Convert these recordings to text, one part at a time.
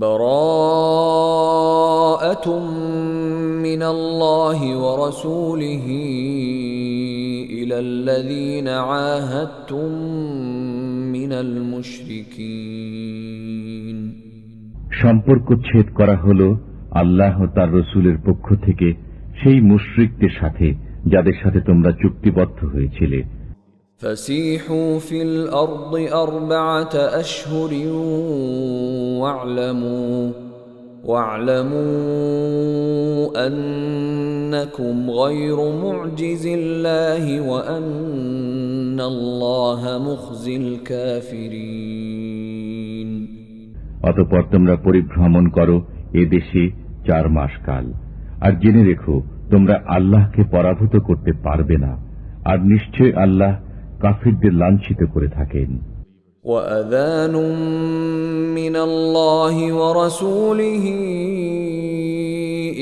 براءة من الله ورسوله إلى الذين عاهدتم من المشركين। সম্পর্ক ছেদ করা হলো আল্লাহ ও তার রাসূলের পক্ষ থেকে সেই মুশরিকদের সাথে যাদের সাথে তোমরা চুক্তিবদ্ধ হয়েছিলে। فسيحوا في الأرض 4 أشهر واعلموا أنكم غير معجز الله وأن الله مخزي الكافرين। অতঃপর তোমরা পরিভ্রমণ করো এ দেশে 4 মাস কাল, আর জেনে রেখো তোমরা আল্লাহকে পরাভূত করতে পারবে না, আর নিশ্চয় আল্লাহ কাফিরদের লাঞ্ছিত করে থাকেন। وأذان من الله ورسوله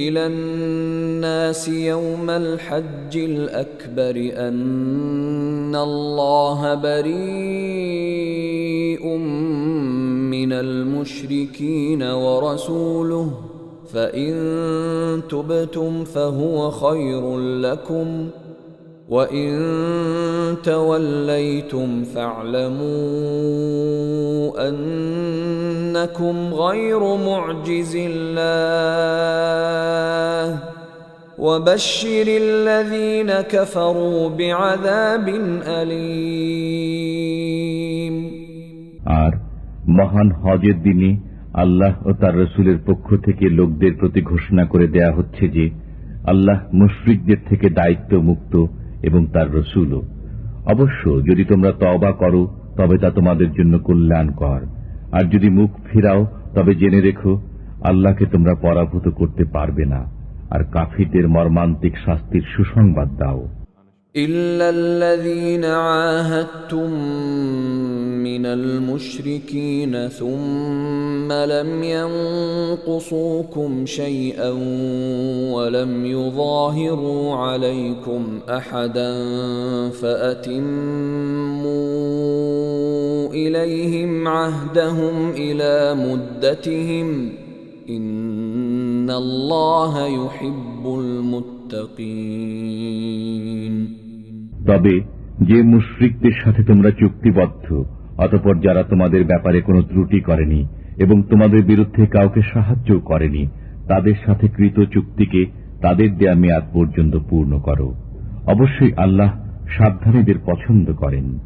إلى الناس يوم الحج الأكبر أن الله بريء من المشركين ورسوله فإن تبتم فهو خير لكم وَإِن تَوَلَّيْتُمْ فَاعْلَمُوا أَنَّكُمْ غَيْرُ مُعْجِزِ اللَّهِ وَبَشِّرِ الَّذِينَ كَفَرُوا بِعَذَابٍ أَلِيمٍ। আর মহান হজের দিনে আল্লাহ ও তার রাসূলের পক্ষ থেকে লোকদের প্রতি ঘোষণা করে দেয়া হচ্ছে যে আল্লাহ মুশরিকদের থেকে দায়িত্ব মুক্ত এবং তার রাসূলও। অবশ্য যদি তোমরা তওবা করো তবে তা তোমাদের জন্য কল্যাণকর, আর যদি মুখ ফিরাও তবে জেনে রেখো আল্লাহকে তোমরা পরাভূত করতে পারবে না, আর কাফিরদের মর্মান্তিক শাস্তির সুসংবাদ দাও। إلا الذين عاهدتم من المشركين ثم لم ينقصوكم شيئا ولم يظاهروا عليكم أحدا فأتموا إليهم عهدهم إلى مدتهم إن الله يحب المتقين। তবে যে মুশরিকদের সাথে তোমরা চুক্তিবদ্ধ অতঃপর যারা তোমাদের ব্যাপারে কোনো ত্রুটি করেনি এবং তোমাদের বিরুদ্ধে কাউকে সাহায্য করেনি, তাদের সাথে কৃত চুক্তিকে তাদের দেয়া মেয়াদ পর্যন্ত পূর্ণ করো। অবশ্যই আল্লাহ সাবধানীদের পছন্দ করেন।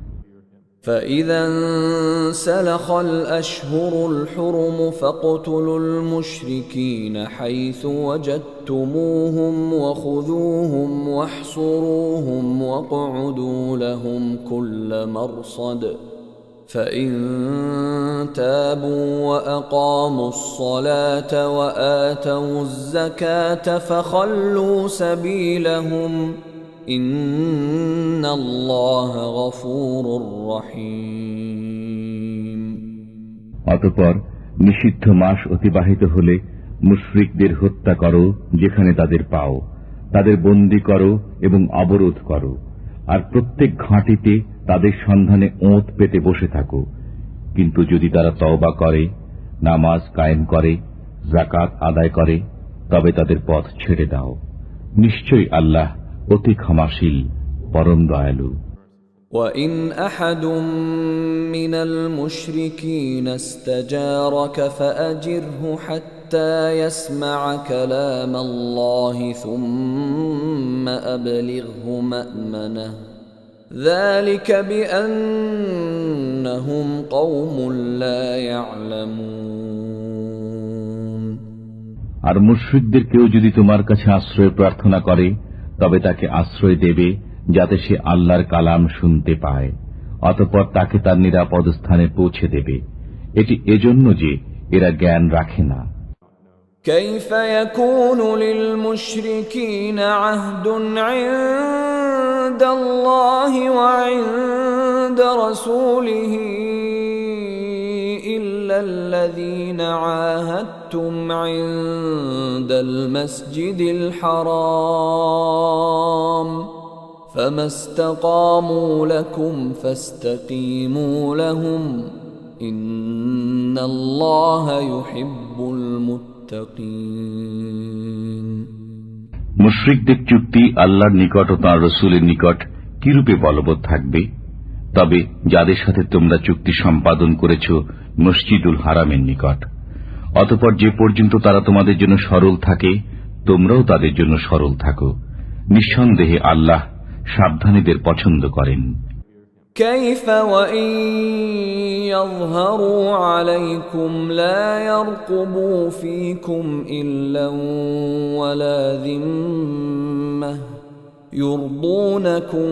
فَإِذَا انسَلَخَ الْأَشْهُرُ الْحُرُمُ فَاقْتُلُوا الْمُشْرِكِينَ حَيْثُ وَجَدتُّمُوهُمْ وَخُذُوهُمْ وَاحْصُرُوهُمْ وَاقْعُدُوا لَهُمْ كُلَّ مَرْصَدٍ فَإِن تَابُوا وَأَقَامُوا الصَّلَاةَ وَآتَوُا الزَّكَاةَ فَخَلُّوا سَبِيلَهُمْ ইন্নাল্লাহ গফুরুর রহিম। অতঃপর নিষিদ্ধ মাস অতিবাহিত হলে মুশরিকদের হত্যা করো যেখানে তাদের পাও, তাদের বন্দী করো এবং অবরোধ করো, আর প্রত্যেক ঘাঁটিতে তাদের সন্ধানে ওঁত পেতে বসে থাকো। কিন্তু যদি তারা তওবা করে, নামাজ কায়েম করে, যাকাত আদায় করে, তবে তাদের পথ ছেড়ে দাও। নিশ্চয়ই আল্লাহ অতি ক্ষমাশীল, পরম দয়ালু। وَإِنْ أَحَدٌ مِّنَ الْمُشْرِكِينَ اسْتَجَارَكَ فَأَجِرْهُ حَتَّى يَسْمَعَ كَلَامَ اللَّهِ ثُمَّ أَبْلِغْهُ مَأْمَنَهُ ذَلِكَ بِأَنَّهُمْ قَوْمٌ لَّا يَعْلَمُونَ। আর মুশরিকদের কেউ যদি তোমার কাছে আশ্রয় প্রার্থনা করে তবে তাকে আশ্রয় দেবে যাতে সে আল্লাহর কালাম শুনতে পায়, অতঃপর তাকে তার নিরাপদ স্থানে পৌঁছে দেবে। এটি এজন্য যে এরা জ্ঞান রাখে না। كيف يكون للمشركين عهد عند الله وعند رسوله إلا الذين عاهدتم عند المسجد الحرام فما استقاموا لكم فاستقيموا لهم ইন্নাল্লাহা ইউহিব্বুল মুত্তাকিন। মুশরিকদের চুক্তি আল্লাহর নিকট ও তাঁর রাসূলের নিকট কিরূপে বলবৎ থাকবে? তবে যাদের সাথে তোমরা চুক্তি সম্পাদন করেছ মসজিদুল হারামের নিকট, অতঃপর যে পর্যন্ত তারা তোমাদের জন্য সরল থাকে তোমরাও তাদের জন্য সরল থাকো। নিঃসন্দেহে আল্লাহ সাবধানীদের পছন্দ করেন। كيف وإن يظهروا عليكم لا يرقبوا فيكم إلا ولا ذمة يرضونكم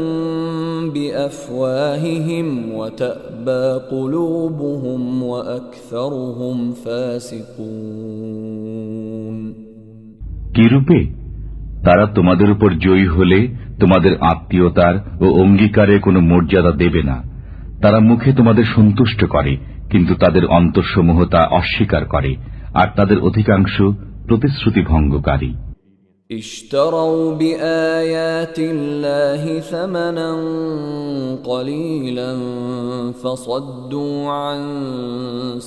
بأفواههم وتأبى قلوبهم وأكثرهم فاسقون। কিরূপে? তারা তোমাদের উপর জয়ী হলে তোমাদের আত্মীয়তার ও অঙ্গীকারে কোনো মর্যাদা দেবে না। তারা মুখে তোমাদের সন্তুষ্ট করে, কিন্তু তাদের অন্তরসমূহ তা অস্বীকার করে, আর তাদের অধিকাংশ প্রতিশ্রুতি ভঙ্গকারী। اشتروا بآيات الله ثمنا قليلا فصدوا عن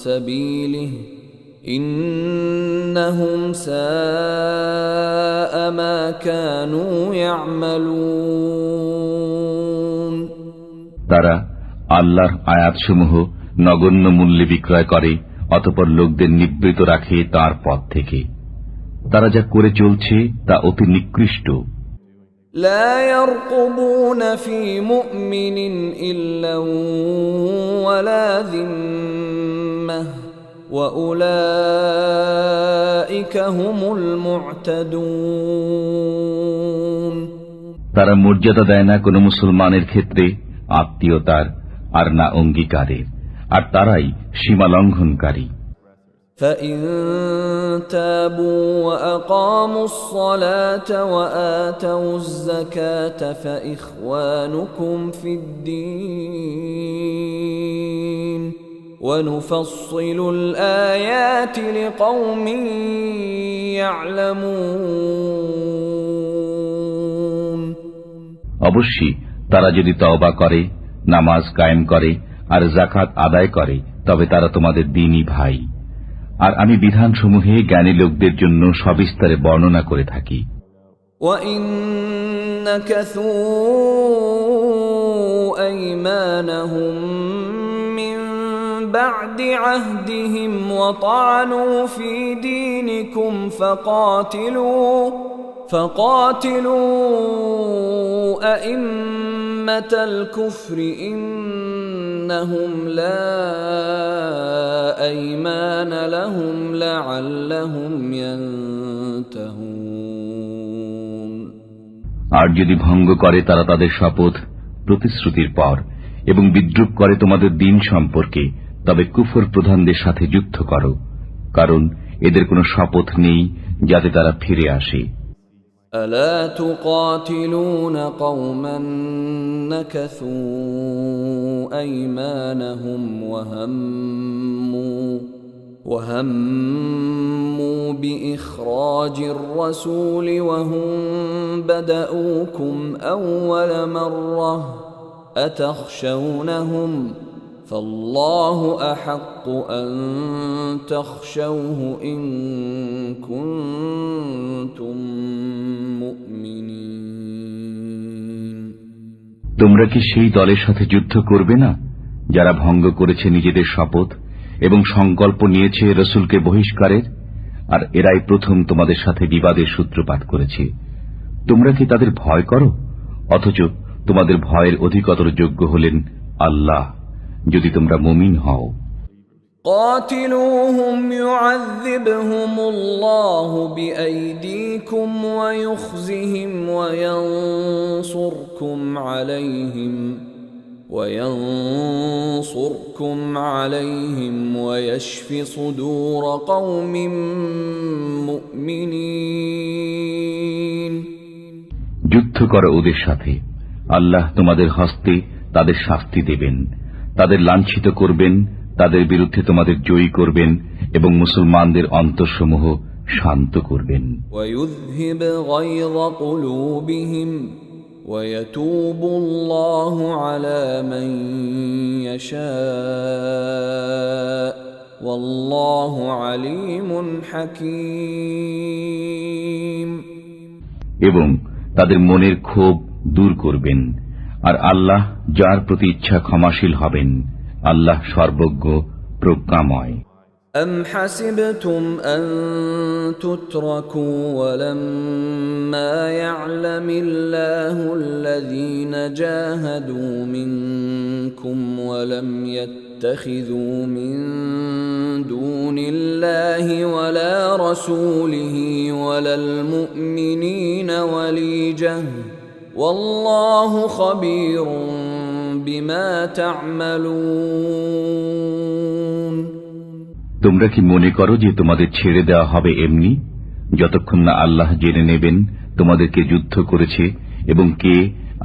سبيله إنهم ساء ما كانوا يعملون। তারা আল্লাহর আয়াতসমূহ নগণ্য মূল্যে বিক্রয় করে, অতঃপর লোকদের নিবৃত রাখে তার পথ থেকে। তারা যা করে চলছে তা অতি নিকৃষ্ট। لا يرقبون في مؤمن إلا ولا ذمة وأولئك هم المعتدون। তারা মর্যাদা দেয় না কোনো মুসলমানের ক্ষেত্রে আত্মীয়তার আর না অঙ্গীকারের, আর তারাই সীমা লঙ্ঘনকারী। فإن تابوا وأقاموا الصلاة وآتوا الزكاة فإخوانكم في الدين ونفصل الآيات لقوم يعلمون। অবশ্যই তারা যদি তওবা করে, নামাজ কায়েম করে আর যাকাত আদায় করে, তবে তারা তোমাদের দ্বীনী ভাই। আর আমি বিধানসমূহে জ্ঞানী লোকদের জন্য সবিস্তারে বর্ণনা করে থাকি। وَإِن نَكَثُوا أَيْمَانَهُم مِّن بَعْدِ عَهْدِهِمْ وَطَعَنُوا فِي دِينِكُمْ فقاتلوا أئمة الكفر إنهم لا أيمان لهم لعلهم ينتهون। আর যদি ভঙ্গ করে তারা তাদের শপথ প্রতিশ্রুতির পর এবং বিদ্রুপ করে তোমাদের দিন সম্পর্কে, তবে কুফর প্রধানদের সাথে যুদ্ধ করো, কারণ এদের কোনো শপথ নেই যাতে তারা ফিরে আসে। ألا تقاتلون قوما نكثوا أيمانهم وهموا بإخراج الرسول وهم بدؤوكم أول مرة أتخشونهم فالله أحق أن تخشوه إن كنتم مؤمنين। তোমরা কি সেই দলের সাথে যুদ্ধ করবে না যারা ভঙ্গ করেছে নিজেদের শপথ এবং সংকল্প নিয়েছে রসুলকে বহিষ্কারের? আর এরাই প্রথম তোমাদের সাথে বিবাদের সূত্রপাত করেছে। তোমরা কি তাদের ভয় করো? অথচ তোমাদের ভয়ের অধিকতর যোগ্য হলেন আল্লাহ, যদি তোমরা মুমিন হও। قاتلوهم يعذبهم الله بأيديكم ويخزهم وينصركم عليهم ويشف صدور قوم مؤمنين। যুদ্ধ করো ওদের সাথে, আল্লাহ তোমাদের হস্তে তাদের শাস্তি দেবেন, তাদের লাঞ্ছিত করবেন, তাদের বিরুদ্ধে তোমাদের জয়ী করবেন এবং মুসলমানদের অন্তরসমূহ শান্ত করবেন। ويذهب غيظ قلوبهم ويتوب الله على من يشاء والله عليم حكيم এবং তাদের মনের ক্ষোভ দূর করবেন, আর আল্লাহ যার প্রতি ইচ্ছা ক্ষমাশীল হবেন। আল্লাহ সর্বজ্ঞ প্রজ্ঞাময়। أم حسبتم أن تتركوا ولما يعلم الله الذين جاهدوا منكم ولم يتخذوا من دون الله ولا رسوله ولا المؤمنين وليجة والله خبير بما تعملون তোমরা কি মনে করো যে তোমাদের ছেড়ে দেওয়া হবে এমনি, যতক্ষণ না আল্লাহ জেনে নেবেন তোমাদেরকে যুদ্ধ করেছে এবং কে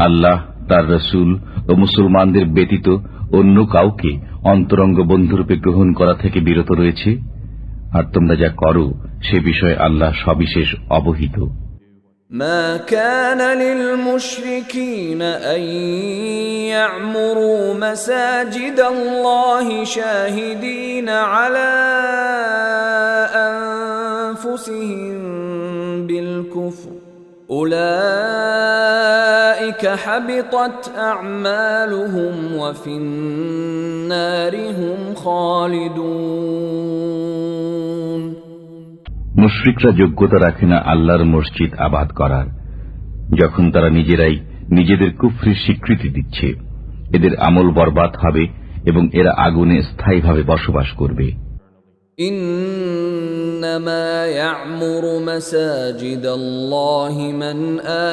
আল্লাহ, তার রাসূল ও মুসলমানদের ব্যতীত অন্য কাউকে অন্তরঙ্গ বন্ধুরূপে গ্রহণ করা থেকে বিরত রয়েছে? আর তোমরা যা করো সে বিষয়ে আল্লাহ সবিশেষ অবহিত। ما كان للمشركين أن يعمروا مساجد الله شاهدين على أنفسهم بالكفر أولئك حبطت أعمالهم وفي النار هم خالدون মুশরিকরা যোগ্যতা রাখে না আল্লাহর মসজিদ আবাদ করার, যখন তারা নিজেরাই নিজেদের কুফরির স্বীকৃতি দিচ্ছে। এদের আমল বরবাদ হবে এবং এরা আগুনে স্থায়ীভাবে বসবাস করবে। إنما يعمر مساجد الله من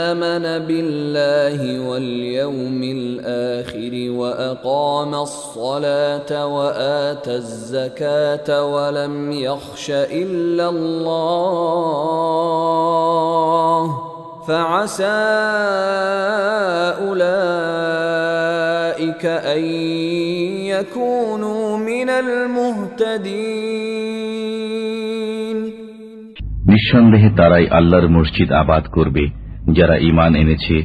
آمن بالله واليوم الآخر وأقام الصلاة وآتى الزكاة ولم يخش إلا الله فعسى أولئك أن يكونوا من المهتدين নিঃসন্দেহে তারাই আল্লাহর মসজিদ আবাদ করবে যারা ঈমান এনেছে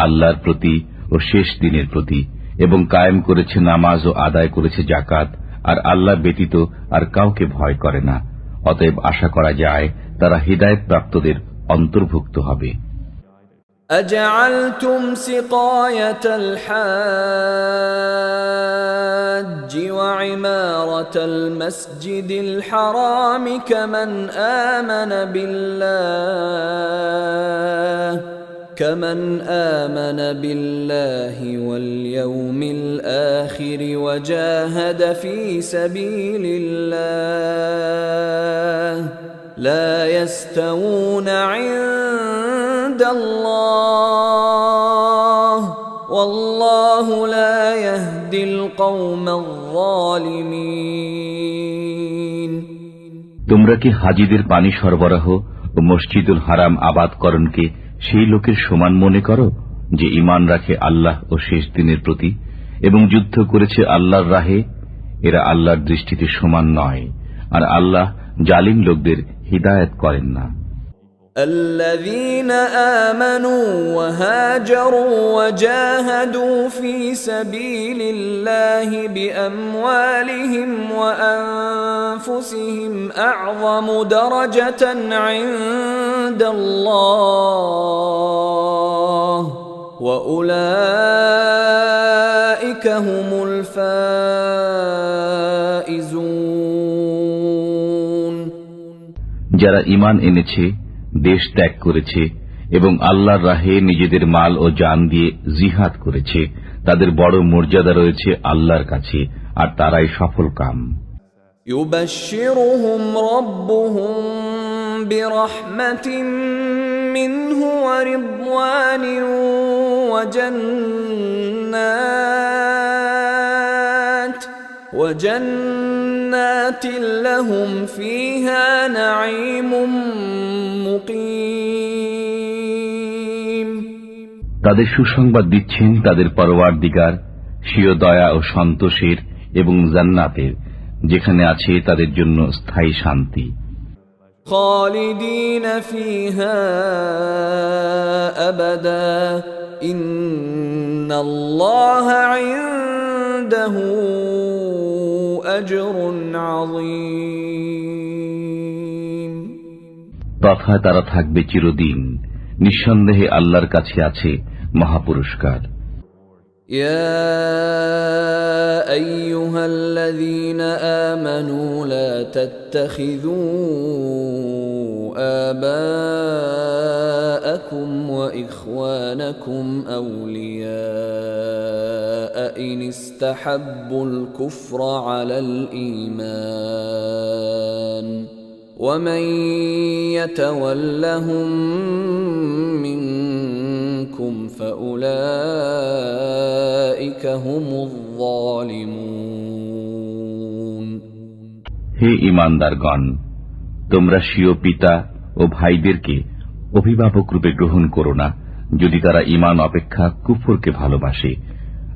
আল্লাহর প্রতি ও শেষ দিনের প্রতি এবং কায়েম করেছে নামাজ ও আদায় করেছে যাকাত, আর আল্লাহ ব্যতীত আর কাউকে ভয় করে না। অতএব আশা করা যায় তারা হিদায়াত প্রাপ্তদের অন্তর্ভুক্ত হবে। أجعلتم سقاية الحاج وعمارة المسجد الحرام كمن آمن بالله واليوم الآخر وجاهد في سبيل الله لا يستوون عند الله والله لا يهدي القوم الظالمين তোমরা কি হাজীদের পানি সরবরাহ ও মসজিদুল হারাম আবাদকরণকে সেই লোকের সমান মনে করো যে ঈমান রাখে আল্লাহ ও শেষ দিনের প্রতি এবং যুদ্ধ করেছে আল্লাহর রাহে? এরা আল্লাহর দৃষ্টিতে সমান নয়, আর আল্লাহ জালিম লোকদের হিদায়াত করেন না। الذين آمنوا وهاجروا وجاهدوا في سبيل الله بأموالهم وأنفسهم أعظم درجة عند الله وأولئك هم الفائزون যারা ঈমান এনেছে, দেশ ত্যাগ করেছে এবং আল্লাহর রাহে নিজেদের মাল ও জান দিয়ে জিহাদ করেছে, তাদের বড় মর্যাদা রয়েছে আল্লাহর কাছে, আর তারাই সফল কাম। يبشرهم ربهم برحمة منه ورضوان وجنات لهم فيها نعيم মুকিম তাদের সুসংবাদ দিচ্ছেন তাদের পরওয়ারদিগার স্বীয় দয়া ও সন্তোষের এবং জান্নাতের, যেখানে আছে তাদের জন্য স্থায়ী শান্তি। খালিদিন ফিহা আবাদা ইন্নাল্লাহা عنده أجر عظيم তথা তারা থাকবে চিরদিন। নিঃসন্দেহে আল্লাহর কাছে আছে মহাপুরস্কার। يا أيها الذين آمنوا لا تتخذوا آباءكم وإخوانكم أولياء إن استحبوا الكفر على الإيمان ومن يتولهم منكم فأولئك هم الظالمون হে ঈমানদারগণ, তোমরা স্বীয় পিতা ও ভাইদেরকে অভিভাবক রূপে গ্রহণ করো না, যদি তারা ঈমান অপেক্ষা কুফরকে ভালোবাসে,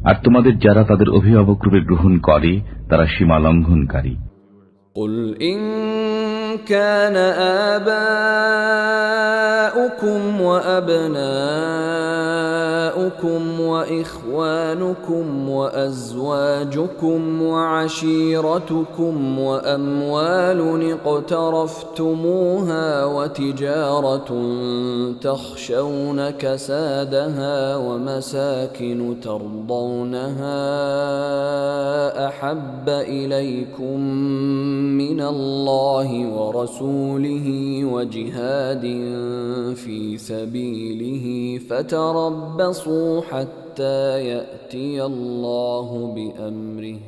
আর তোমাদের যারা তাদের অভিভাবক রূপে গ্রহণ করে তারা সীমা লঙ্ঘনকারী। قل إن كان آباؤكم وأبناؤكم وإخوانكم وأزواجكم وعشيرتكم وأموال اقترفتموها وتجارة تخشون كسادها ومساكن ترضونها أحب إليكم من الله ورسوله وجهاد في سبيله فتربصوا حتى يأتي الله بأمره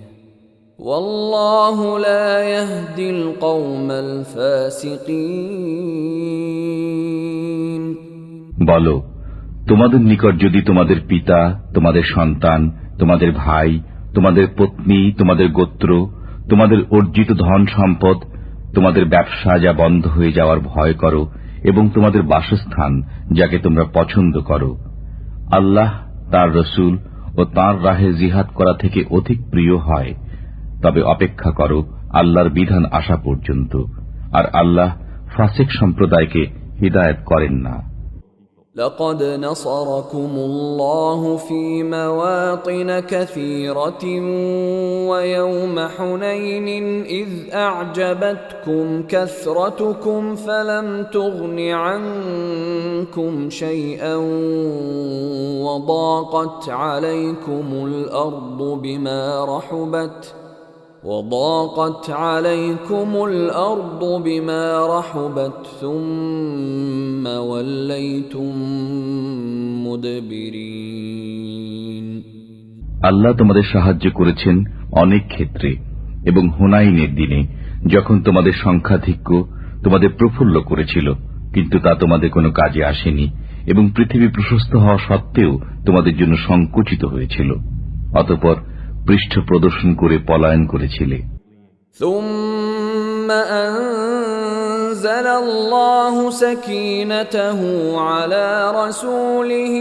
والله لا يهدي القوم الفاسقين বলো, তোমাদের নিকট যদি তোমাদের পিতা, তোমাদের সন্তান, তোমাদের ভাই, তোমাদের পত্নী, তোমাদের গোত্র, তোমাদের অর্জিত ধন সম্পদ, তোমাদের ব্যবসা যা বন্ধ হয়ে যাওয়ার ভয় করো এবং তোমাদের বাসস্থান যাকে তোমরা পছন্দ করো, আল্লাহ, তার রসুল ও তাঁর রাহে জিহাদ করা থেকে অধিক প্রিয় হয়, তবে অপেক্ষা করো আল্লাহর বিধান আসা পর্যন্ত, আর আল্লাহ ফাসিক সম্প্রদায়কে হিদায়াত করেন না। لقد نصركم الله في مواطن كثيرة ويوم حنين إذ أعجبتكم كثرتكم فلم تغن عنكم شيئا وضاقت عليكم الأرض بما رحبت ثم وليتم مدبرين আল্লাহ তোমাদের সাহায্য করেছেন অনেক ক্ষেত্রে, এবং হুনাইনের দিনে যখন তোমাদের সংখ্যাধিক্য তোমাদের প্রফুল্ল করেছিল, কিন্তু তা তোমাদের কোনো কাজে আসেনি, এবং পৃথিবী প্রশস্ত হওয়া সত্ত্বেও তোমাদের জন্য সংকুচিত হয়েছিল। অতঃপর পৃষ্ঠ প্রদর্শন করে পলায়ন করেছিলে। ثم أنزل الله سكينته على رسوله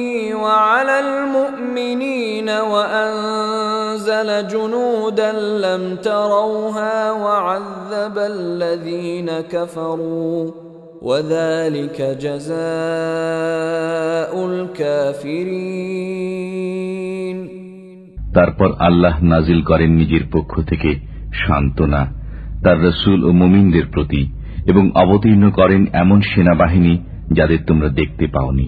وعلى المؤمنين وأنزل جنودا لم تروها وعذب الذين كفروا وذلك جزاء الكافرين তারপর আল্লাহ নাজিল করেন নিজের পক্ষ থেকে সান্ত্বনা তার রসুল ও মুমিনদের প্রতি, এবং অবতীর্ণ করেন এমন সেনাবাহিনী যাদের তোমরা দেখতে পাওনি,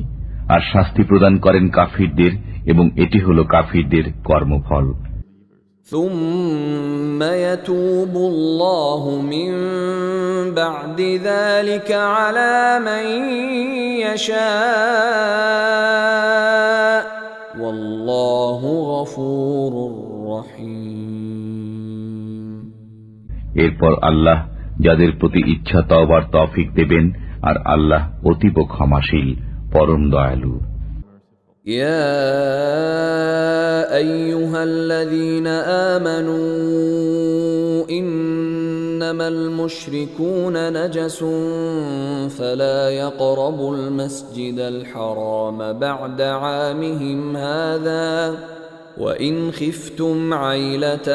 আর শাস্তি প্রদান করেন কাফিরদের, এবং এটি হল কাফিরদের কর্মফল। ثم يتوب الله من بعد ذلك على من يشاء والله غفور رحيم এরপর আল্লাহ যাদের প্রতি ইচ্ছা তওবার তৌফিক দেবেন, আর আল্লাহ অতীব ক্ষমাশীল, পরম দয়ালু। يا أيها الذين آمنوا إنما المشركون نجس فلا يقربوا المسجد الحرام بعد عامهم هذا وإن خفتم عيلة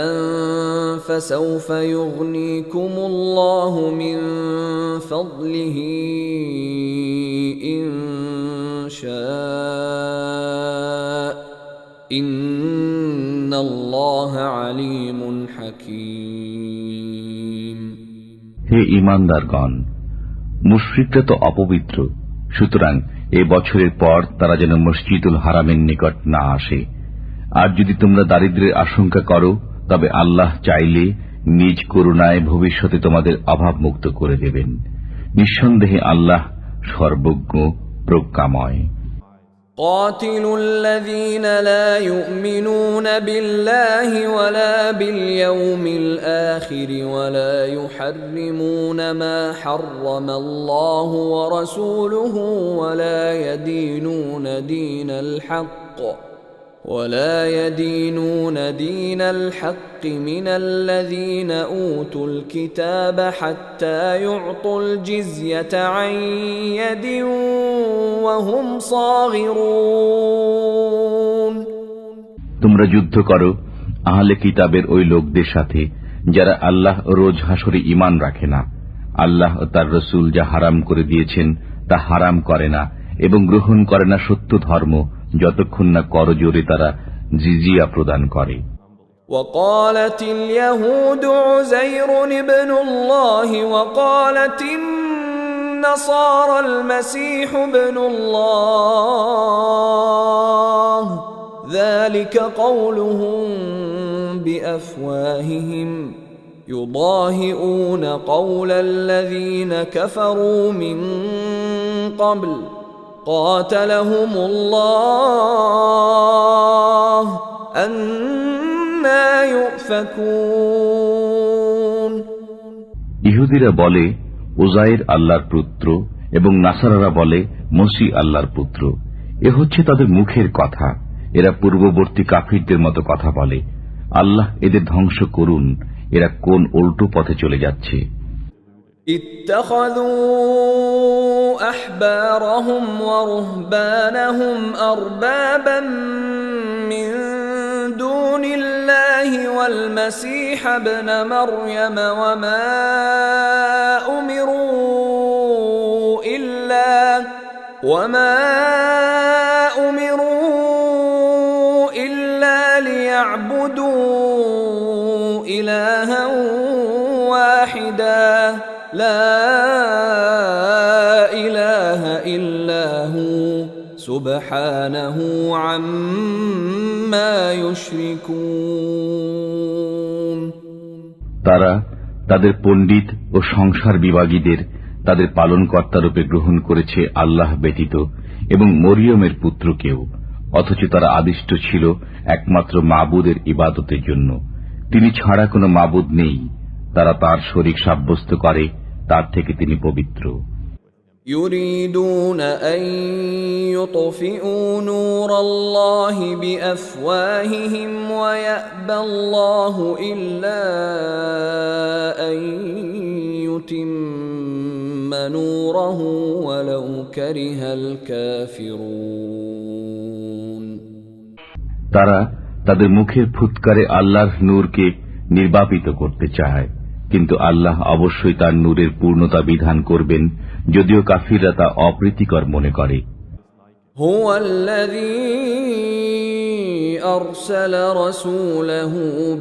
فسوف يغنيكم الله من فضله إن شاء إن الله عليم حكيم. হে ঈমানদারগণ, মুশরিকরা তো অপবিত্র, সুতরাং এ বছরের পর তারা যেন মসজিদুল হারামের নিকট না আসে। আর যদি তোমরা দারিদ্র্যের আশঙ্কা করো, তবে আল্লাহ চাইলে নিজ করুণায় ভবিষ্যতে তোমাদের অভাব মুক্ত করে দেবেন। নিঃসন্দেহে আল্লাহ সর্বজ্ঞ, প্রজ্ঞাময়। قاتلوا الذين لا يؤمنون بالله ولا باليوم الآخر ولا يحرمون ما حرم الله ورسوله ولا يدينون دين الحق من الذين أوتوا الكتاب حتى يعطوا الجزية عن يد وهم صاغرون. তোমরা যুদ্ধ করো আহলে কিতাবের ওই লোকদের সাথে যারা আল্লাহ রোজ হাসরে ঈমান রাখে না, আল্লাহ ও তার রাসূল যা হারাম করে দিয়েছেন তা হারাম করে না এবং গ্রহণ করে না সত্য ধর্ম, যতক্ষণ না করজোরে তারা জিজিয়া প্রদান করে। وقالت اليهود عزير ابن الله وقالت النصارى المسيح ابن الله ذلك قولهم بأفواههم يضاهئون قول الذين كفروا من قبل قاتلهم الله أنى يؤفكون. ইহুদিরা বলে উজাইর আল্লাহর পুত্র এবং নাসারারা বলে মসিহ আল্লাহর পুত্র। এ হচ্ছে তাদের মুখের কথা। এরা পূর্ববর্তী কাফিরদের মতো কথা বলে। আল্লাহ এদের ধ্বংস করুন, এরা কোন উল্টো পথে চলে যাচ্ছে। اتخذوا أحبارهم ورهبانهم أربابا من دون الله والمسيح ابن مريم وما أمروا إلا ليعبدوا إلها واحدا لا إله إلا هو سبحانه عما يشركون. তারা তাদের পণ্ডিত ও সংসার বিভাগীদের তাদের পালনকর্তা রূপে গ্রহণ করেছে আল্লাহ ব্যতীত এবং মরিয়মের পুত্রকেও, অথচ তারা আদিষ্ট ছিল একমাত্র মাবুদের ইবাদতের জন্য। তিনি ছাড়া কোনো মাবুদ নেই। তারা তার শরীক সাব্যস্ত করে, তার থেকে তিনি পবিত্র। يريدون أن يطفئوا نور الله بأفواههم ويأبى الله إلا أن يتم نوره ولو كره الكافرون. তারা তাদের মুখের ফুৎকারে আল্লাহর নূরকে নির্বাপিত করতে চায়, কিন্তু আল্লাহ অবশ্যই তার নূরের পূর্ণতা বিধান করবেন, যদিও কাফিররা তা অপ্রীতিকর মনে করে। هو الذي أرسل رسوله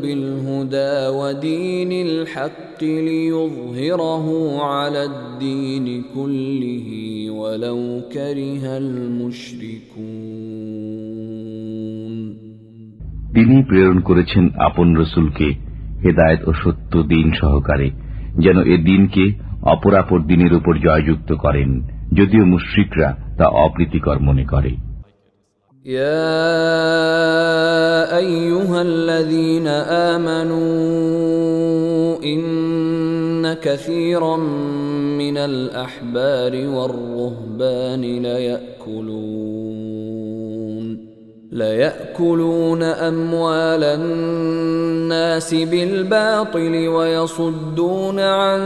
بالهدى ودين الحق ليظهره على الدين كله ولو كره المشركون. তিনি প্রেরণ করেছেন আপন রসুলকে হেদায়েত ও সত্য দিন সহকারে, যেন এ দিনকে অপরাপর দিনের উপর জয়যুক্ত করেন, যদিও মুশরিকরা তা অপ্রীতিকর মনে করে। يا أيها الذين آمنوا إن كثيرا من الأحبار والرهبان ليأكلون أموال الناس بالباطل ويصدون عن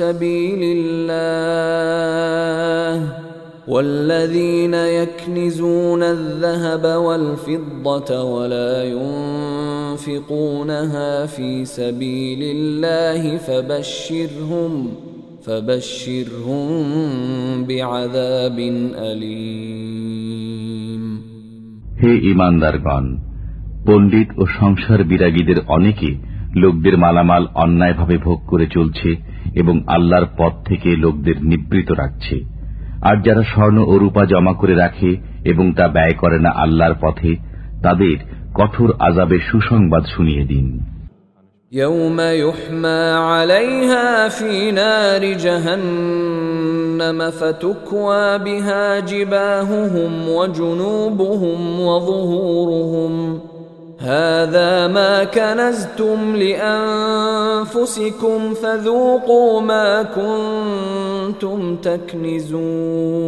سبيل الله والذين يكنزون الذهب والفضة ولا ينفقونها في سبيل الله فبشرهم بعذاب أليم. হে ঈমানদারগণ, পণ্ডিত ও সংসার বিরাগীদের অনেকে লোকদের মালামাল অন্যায়ভাবে ভোগ করে চলছে এবং আল্লাহর পথ থেকে লোকদের নিবৃত রাখছে। আর যারা স্বর্ণ ও রূপা জমা করে রাখে এবং তা ব্যয় করে না আল্লাহর পথে, তাদের কঠোর আযাবের সুসংবাদ শুনিয়ে দিন। يوم يحمى عليها في نار جهنم فتكوى بها جباههم وجنوبهم وظهورهم هذا ما كنزتم لأنفسكم فذوقوا ما كنتم تكنزون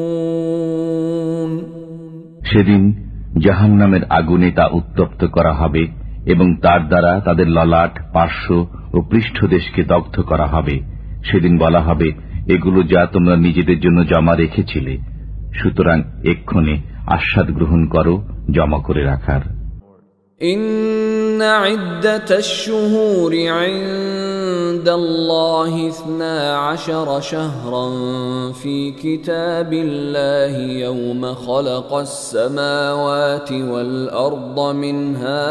সেদিন জাহান্নামের আগুনে তা উত্তপ্ত করা হবে এবং তার দ্বারা তাদের ললাট, পার্শ্ব ও পৃষ্ঠদেশকে দগ্ধ করা হবে। সেদিন বলা হবে, এগুলো যা তোমরা নিজেদের জন্য জমা রেখেছিলে, সুতরাং এক্ষণে আস্বাদ গ্রহণ করো জমা করে রাখার। إن عدة الشهور عند الله 12 شهرا في كتاب الله يوم خلق السماوات والأرض منها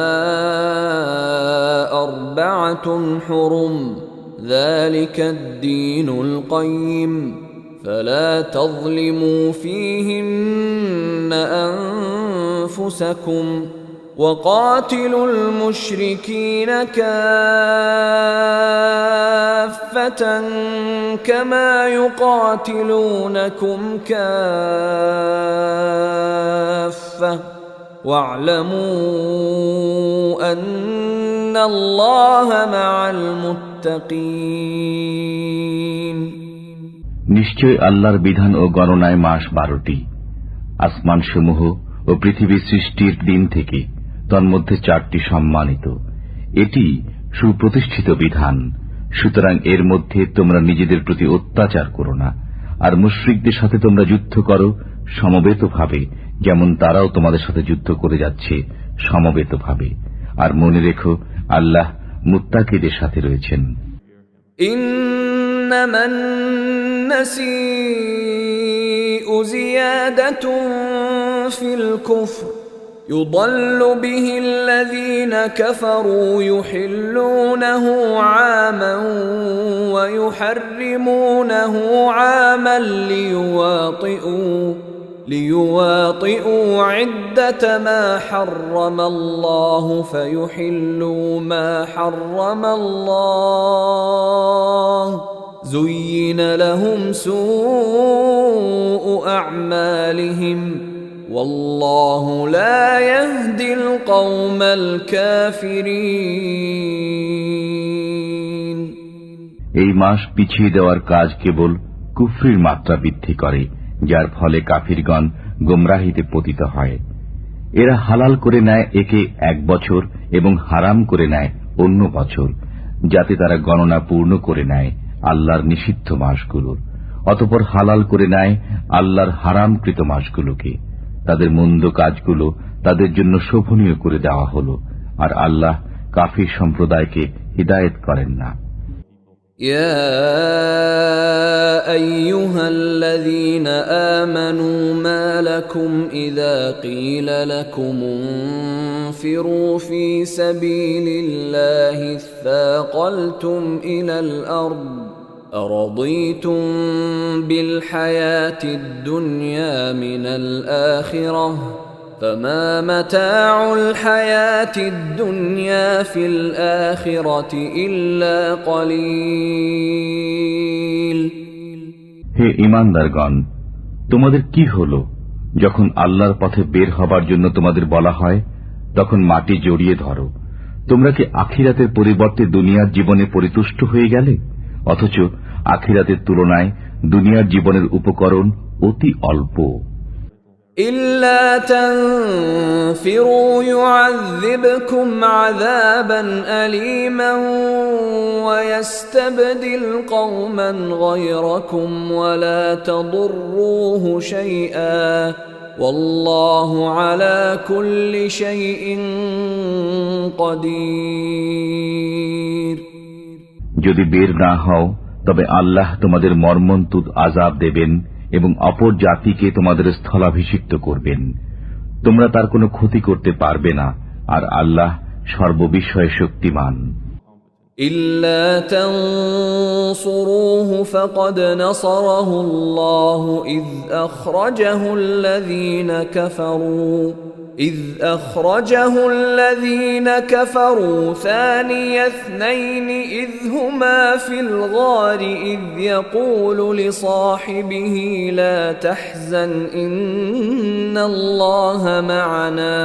4 حرم ذلك الدين القيم فلا تظلموا فيهن أنفسكم وقاتلوا المشركين كافة كما يقاتلونكم كافة واعلموا أن الله مع المتقين নিশ্চয় আল্লাহর বিধান ও গণনায় মাস 12টি, আসমানসমূহ ও পৃথিবী সৃষ্টির দিন থেকে তন্মধ্যে 4টি সম্মানিত। এটি সুপ্রতিষ্ঠিত বিধান, সুতরাং এর মধ্যে তোমরা নিজেদের প্রতি অত্যাচার করো না। আর মুশরিকদের সাথে তোমরা যুদ্ধ করো সমবেতভাবে, যেমন তারাও তোমাদের সাথে যুদ্ধ করে যাচ্ছে সমবেতভাবে। আর মনে রেখো, আল্লাহ মুত্তাকিদের সাথে রয়েছেন। إنما النسيء زيادة في الكفر يضل به الذين كفروا يحلونه عاما ويحرمونه عاما ليواطئوا عدة ما حرم الله فيحلوا ما حرم الله زين لهم سوء أعمالهم والله لا يهدي القوم الكافرين এই মাস পিছিয়ে দেওয়ার কাজ কেবল কুফরির মাত্রা বৃদ্ধি করে, যার ফলে কাফিরগণ গোমরাহিতে পতিত হয়। এরা হালাল করে নেয় একে 1 বছর এবং হারাম করে নেয় অন্য বছর, যাতে তারা গণনা পূর্ণ করে নেয় আল্লাহর নিষিদ্ধ মাসগুলোর। অতঃপর হালাল করে নেয় আল্লাহর হারামকৃত মাসগুলোকে। তাদের মন্দ কাজগুলো তাদের জন্য শোভনীয় করে দেওয়া হল, আর আল্লাহ কাফির সম্প্রদায়কে হিদায়েত করেন না। يا أيها الذين آمنوا ما لكم إذا قيل لكم انفروا في سبيل الله اثاقلتم إلى الأرض أرضيتم بالحياة الدنيا من الآخرة فما متاع الحياة الدنيا في الآخرة إلا قليل হে ঈমানদারগণ, তোমাদের কি হলো যখন আল্লাহর পথে বের হবার জন্য তোমাদের বলা হয়, তখন মাটি জড়িয়ে ধরো। তোমরা কি আখিরাতের পরিবর্তে দুনিয়ার জীবনে পরিতুষ্ট হয়ে গেলে? অথচ আখিরাতের তুলনায় দুনিয়ার জীবনের উপকরণ অতি অল্প। إلا تنفروا يعذبكم عذابا أليما ويستبدل قوما غيركم ولا تضروه شيئا والله على كل شيء قدير যদি বের না হও, তবে আল্লাহ তোমাদের মর্মন্তুদ আযাব দেবেন এবং অপর জাতিকে তোমাদের স্থলাভিষিক্ত করবেন। তোমরা তার কোনো ক্ষতি করতে পারবে না, আর আল্লাহ সর্ববিষয়ে শক্তিমান। إلا تنصروه فقد نصره الله إذ أخرجه الذين كفروا ثاني اثنين إذ هما في الغار إذ يقول لصاحبه لا تحزن إن الله معنا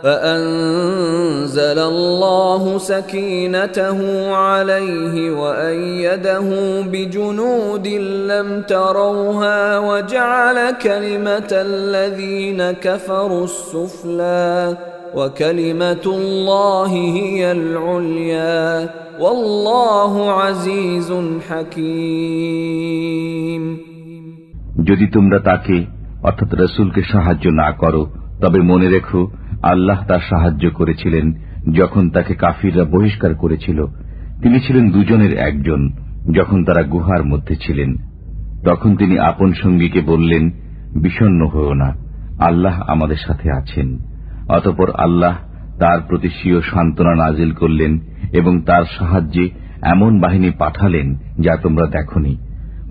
فأنزل الله سكينته عليه وأيده بجنود لم تروها وجعل كلمة الذين كفروا السفلى وكلمة الله هي العليا والله عزيز حكيم। যদি তোমরা তাকে অর্থাৎ রাসূলকে সাহায্য না করো তবে মনে রেখো আল্লাহ তার সাহায্য করেছিলেন যখন তাকে কাফিররা বহিষ্কার করেছিল। তিনি ছিলেন দুজনের একজন যখন তারা গুহার মধ্যে ছিলেন। তখন তিনি আপন সঙ্গীকে বললেন, বিষণ্ণ হও না, আল্লাহ আমাদের সাথে আছেন। অতঃপর আল্লাহ তার প্রতি স্বীয় সান্ত্বনা নাজিল করলেন এবং তার সাহায্যে এমন বাহিনী পাঠালেন যা তোমরা দেখনি।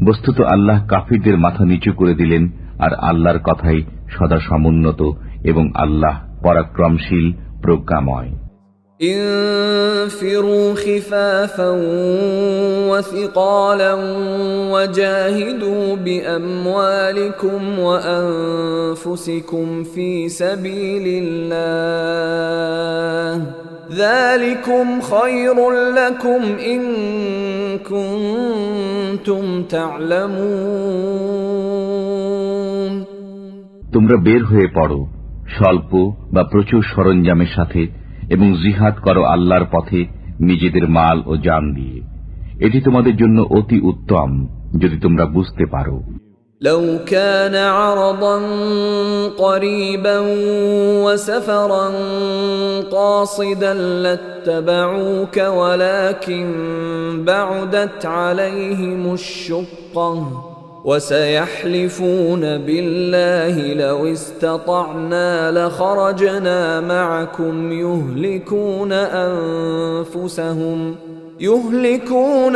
বস্তুত আল্লাহ কাফিরদের মাথা নিচু করে দিলেন, আর আল্লাহর কথাই সদা সমুন্নত এবং আল্লাহ পরাক্রমশীল প্রজ্ঞাময়। انفروا خفافا وثقالا وجاهدوا بأموالكم وأنفسكم في سبيل الله ذلكم خير لكم إن كنتم تعلمون। তোমরা বের হয়ে পড়ো স্বল্প বা প্রচুর সরঞ্জামের সাথে এবং জিহাদ করো আল্লাহর পথে নিজেদের মাল ও জান দিয়ে। এটি তোমাদের জন্য অতি উত্তম যদি তোমরা বুঝতে পারো। لو كان عرضا قريبا وسفرا قاصدا لاتبعوك ولكن بعدت عليهم الشقة وسيحلفون بالله لو استطعنا لخرجنا معكم يهلكون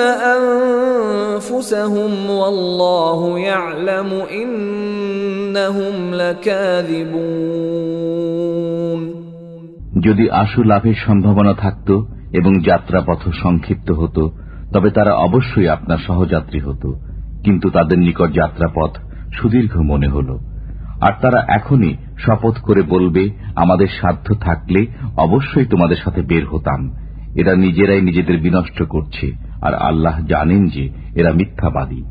أنفسهم والله يعلم إنهم لكاذبون। যদি আশু লাভের সম্ভাবনা থাকত এবং যাত্রাপথ সংক্ষিপ্ত হতো তবে তারা অবশ্যই আপনার সহযাত্রী হতো, কিন্তু তাদের নিকট যাত্রাপথ সুদীর্ঘ মনে হল। আর তারা এখনই শপথ করে বলবে, আমাদের সাধ্য থাকলে অবশ্যই তোমাদের সাথে বের হতাম। এরা নিজেরাই নিজেদের বিনষ্ট করছে, আর আল্লাহ জানেন যে এরা মিথ্যাবাদী।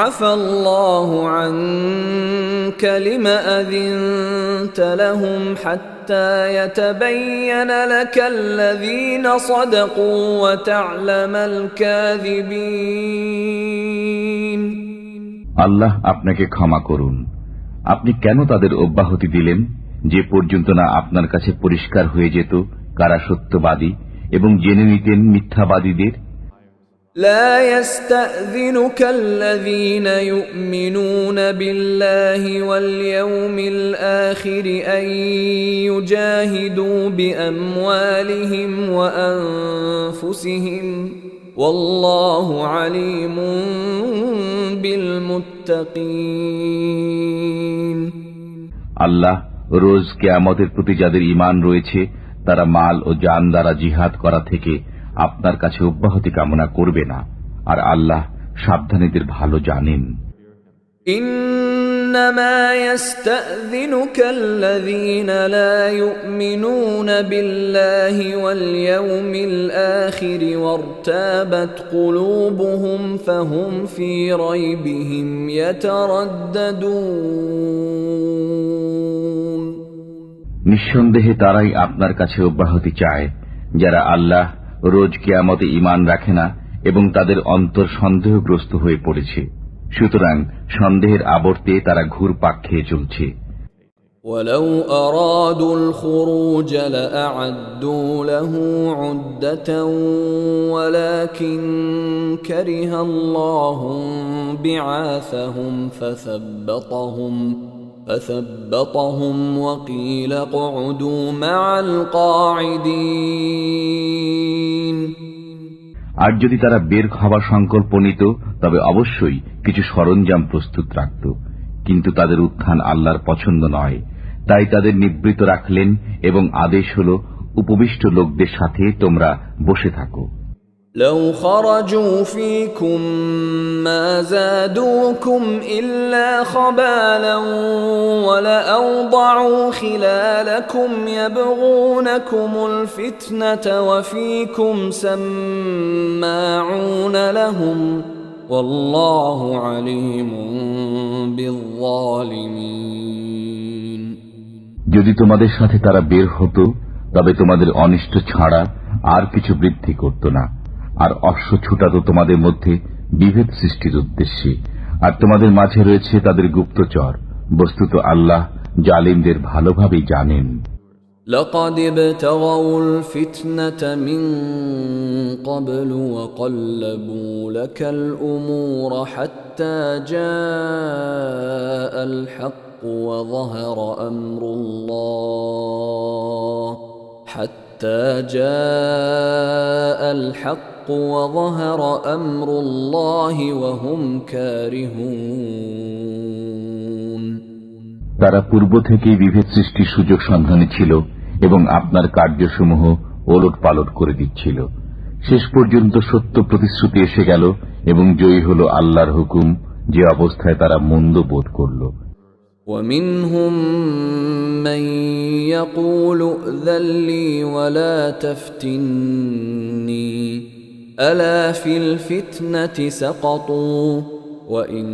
আফাল্লাহু আনকা লিমা আযিনতা লাহুম হাত্তা ইয়াতাবায়্যানা লাকাল্লাযীনা সাদাকু ওয়া তা'লামাল কাযিবিন। আল্লাহ আপনাকে ক্ষমা করুন। আপনি কেন তাদের অব্যাহতি দিলেন যে পর্যন্ত না আপনার কাছে পরিষ্কার হয়ে যেত কারা সত্যবাদী এবং জেনে নিতেন মিথ্যাবাদীদের। لا يستأذنك الذين يؤمنون بالله واليوم الآخر أن يجاهدوا بأموالهم وأنفسهم والله عليم بالمتقين। আল্লাহ রোজ কিয়ামতের প্রতি যাদের ঈমান রয়েছে তারা মাল ও জান দ্বারা জিহাদ করা থেকে আপনার কাছে অব্যাহতি কামনা করবে না, আর আল্লাহ সাবধানীদের ভালো জানেন। إنما يستأذنك الذين لا يؤمنون بالله واليوم الآخر وارتابت قلوبهم فهم في ريبهم يترددون। নিঃসন্দেহে তারাই আপনার কাছে অব্যাহতি চায় যারা আল্লাহ রোজ কিয়ামতে ঈমান রাখে না এবং তাদের অন্তর সন্দেহগ্রস্ত হয়ে পড়েছে, সুতরাং সন্দেহের আবর্তে তারা ঘুরপাক খেয়ে চলছে। ولو أرادوا الخروج لأعدوا له عدة ولكن كره الله بعاثهم فثبطهم وقيل اقعدوا مع القاعدين আর যদি তারা বের হবার সংকল্প নিত তবে অবশ্যই কিছু সরঞ্জাম প্রস্তুত রাখত, কিন্তু তাদের উত্থান আল্লাহর পছন্দ নয়, তাই তাদের নিবৃত রাখলেন এবং আদেশ হল উপবিষ্ট লোকদের সাথে তোমরা বসে থাকো। لو خرجوا فيكم ما زادوكم إلا خبالا ولأوضعوا خلالكم يبغونكم الفتنة وفيكم سماعون لهم والله عليم بالظالمين যদি তোমাদের সাথে তারা বের হতো তবে তোমাদের অনিষ্ট ছাড়া আর কিছু বৃদ্ধি করত না, আর অশ্ব ছুটাত তোমাদের মধ্যে বিভেদ সৃষ্টির উদ্দেশ্যে, আর তোমাদের মাঝে রয়েছে তাদের গুপ্তচর। বস্তুত আল্লাহ জালিমদের ভালোভাবেই জানেন। لقد ابتغوا الفتنة من قبل وقلبوا لك الأمور حتى جاء الحق وظهر أمر الله حتى جاء الحق وظهر أمر الله وهم كارهون তারা পূর্ব থেকেই বিভেদ সৃষ্টির সুযোগ সন্ধানে ছিল এবং আপনার কার্যসমূহ ওলট পালট করে দিচ্ছিল। শেষ পর্যন্ত সত্য প্রতিশ্রুতি এসে গেল এবং জয়ী হল আল্লাহর হুকুম, যে অবস্থায় তারা মন্দ বোধ করল। ومنهم من يقول ائذن لي ولا تفتني ألا في الفتنة سقطوا وإن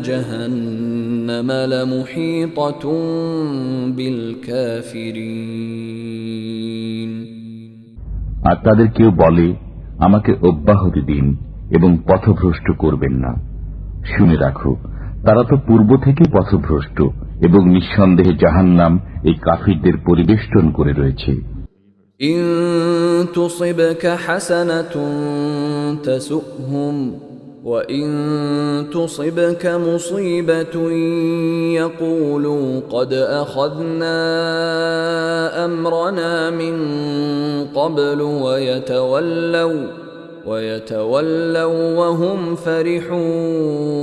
جهنم لمحيطة بالكافرين আর তাদের কেউ বলে, আমাকে অব্যাহতি দিন এবং পথভ্রষ্ট করবেন না। শুনে রাখো, তারা তো পূর্ব থেকে পথভ্রষ্ট এবং নিঃসন্দেহে জাহান্নাম এই কাফিরদের পরিবেষ্টন করে রয়েছে। إن تصبك حسنة تسؤهم وإن تصبك مصيبة يقولوا قد أخذنا أمرنا من قبل ويتولوا وهم فرحون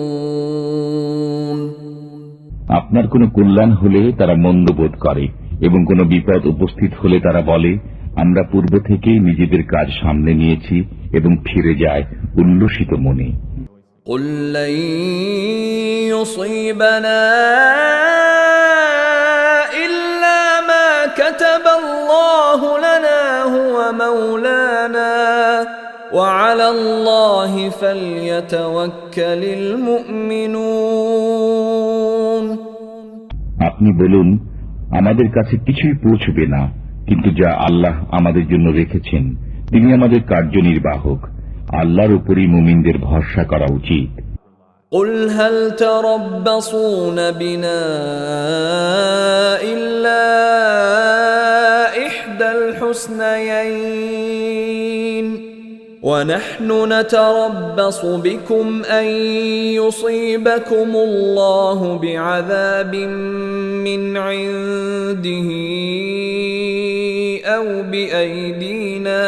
আপনার কোনো কল্যাণ হলে তারা মন্দ বোধ করে এবং কোনো বিপদ উপস্থিত হলে তারা বলে, আমরা পূর্ব থেকেই নিজেদের কাজ সামলে নিয়েছি, এবং ফিরে যায় উল্লসিত মনে। قل لن يصيبنا إلا ما كتب الله لنا هو مولانا وعلى الله فليتوكل المؤمنون আপনি বলুন, আমাদের কাছে কিছুই পৌঁছবে না, কিন্তু যা আল্লাহ আমাদের জন্য রেখেছেন তিনি আমাদের কার্যনির্বাহক। আল্লাহর উপরই মুমিনদের ভরসা করা উচিত। قل هل تربصون بنا إلا إحدى الحسنيين ونحن نتربص بكم أن يصيبكم الله بعذاب من عنده أو بأيدينا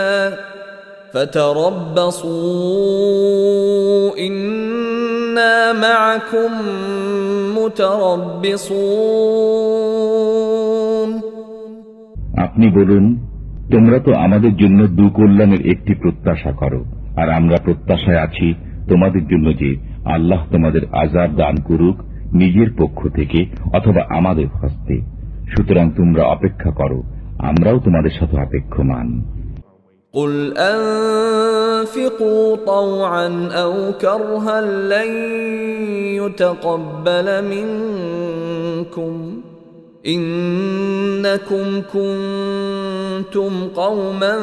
فتربصوا إنا معكم متربصون আপনি বলুন, তোমরা তো আমাদের জন্য দুকল্যাণের একটি প্রত্যাশা করো, আর আমরা প্রত্যাশায় আছি তোমাদের জন্য যে আল্লাহ তোমাদের আযাব দান করুক নিজের পক্ষ থেকে অথবা আমাদের হস্তে। সুতরাং তোমরা অপেক্ষা করো, আমরাও তোমাদের সাথে অপেক্ষমান। قل أنفقوا طوعا أو كرها لن يتقبل منكم إنكم كنتم قوما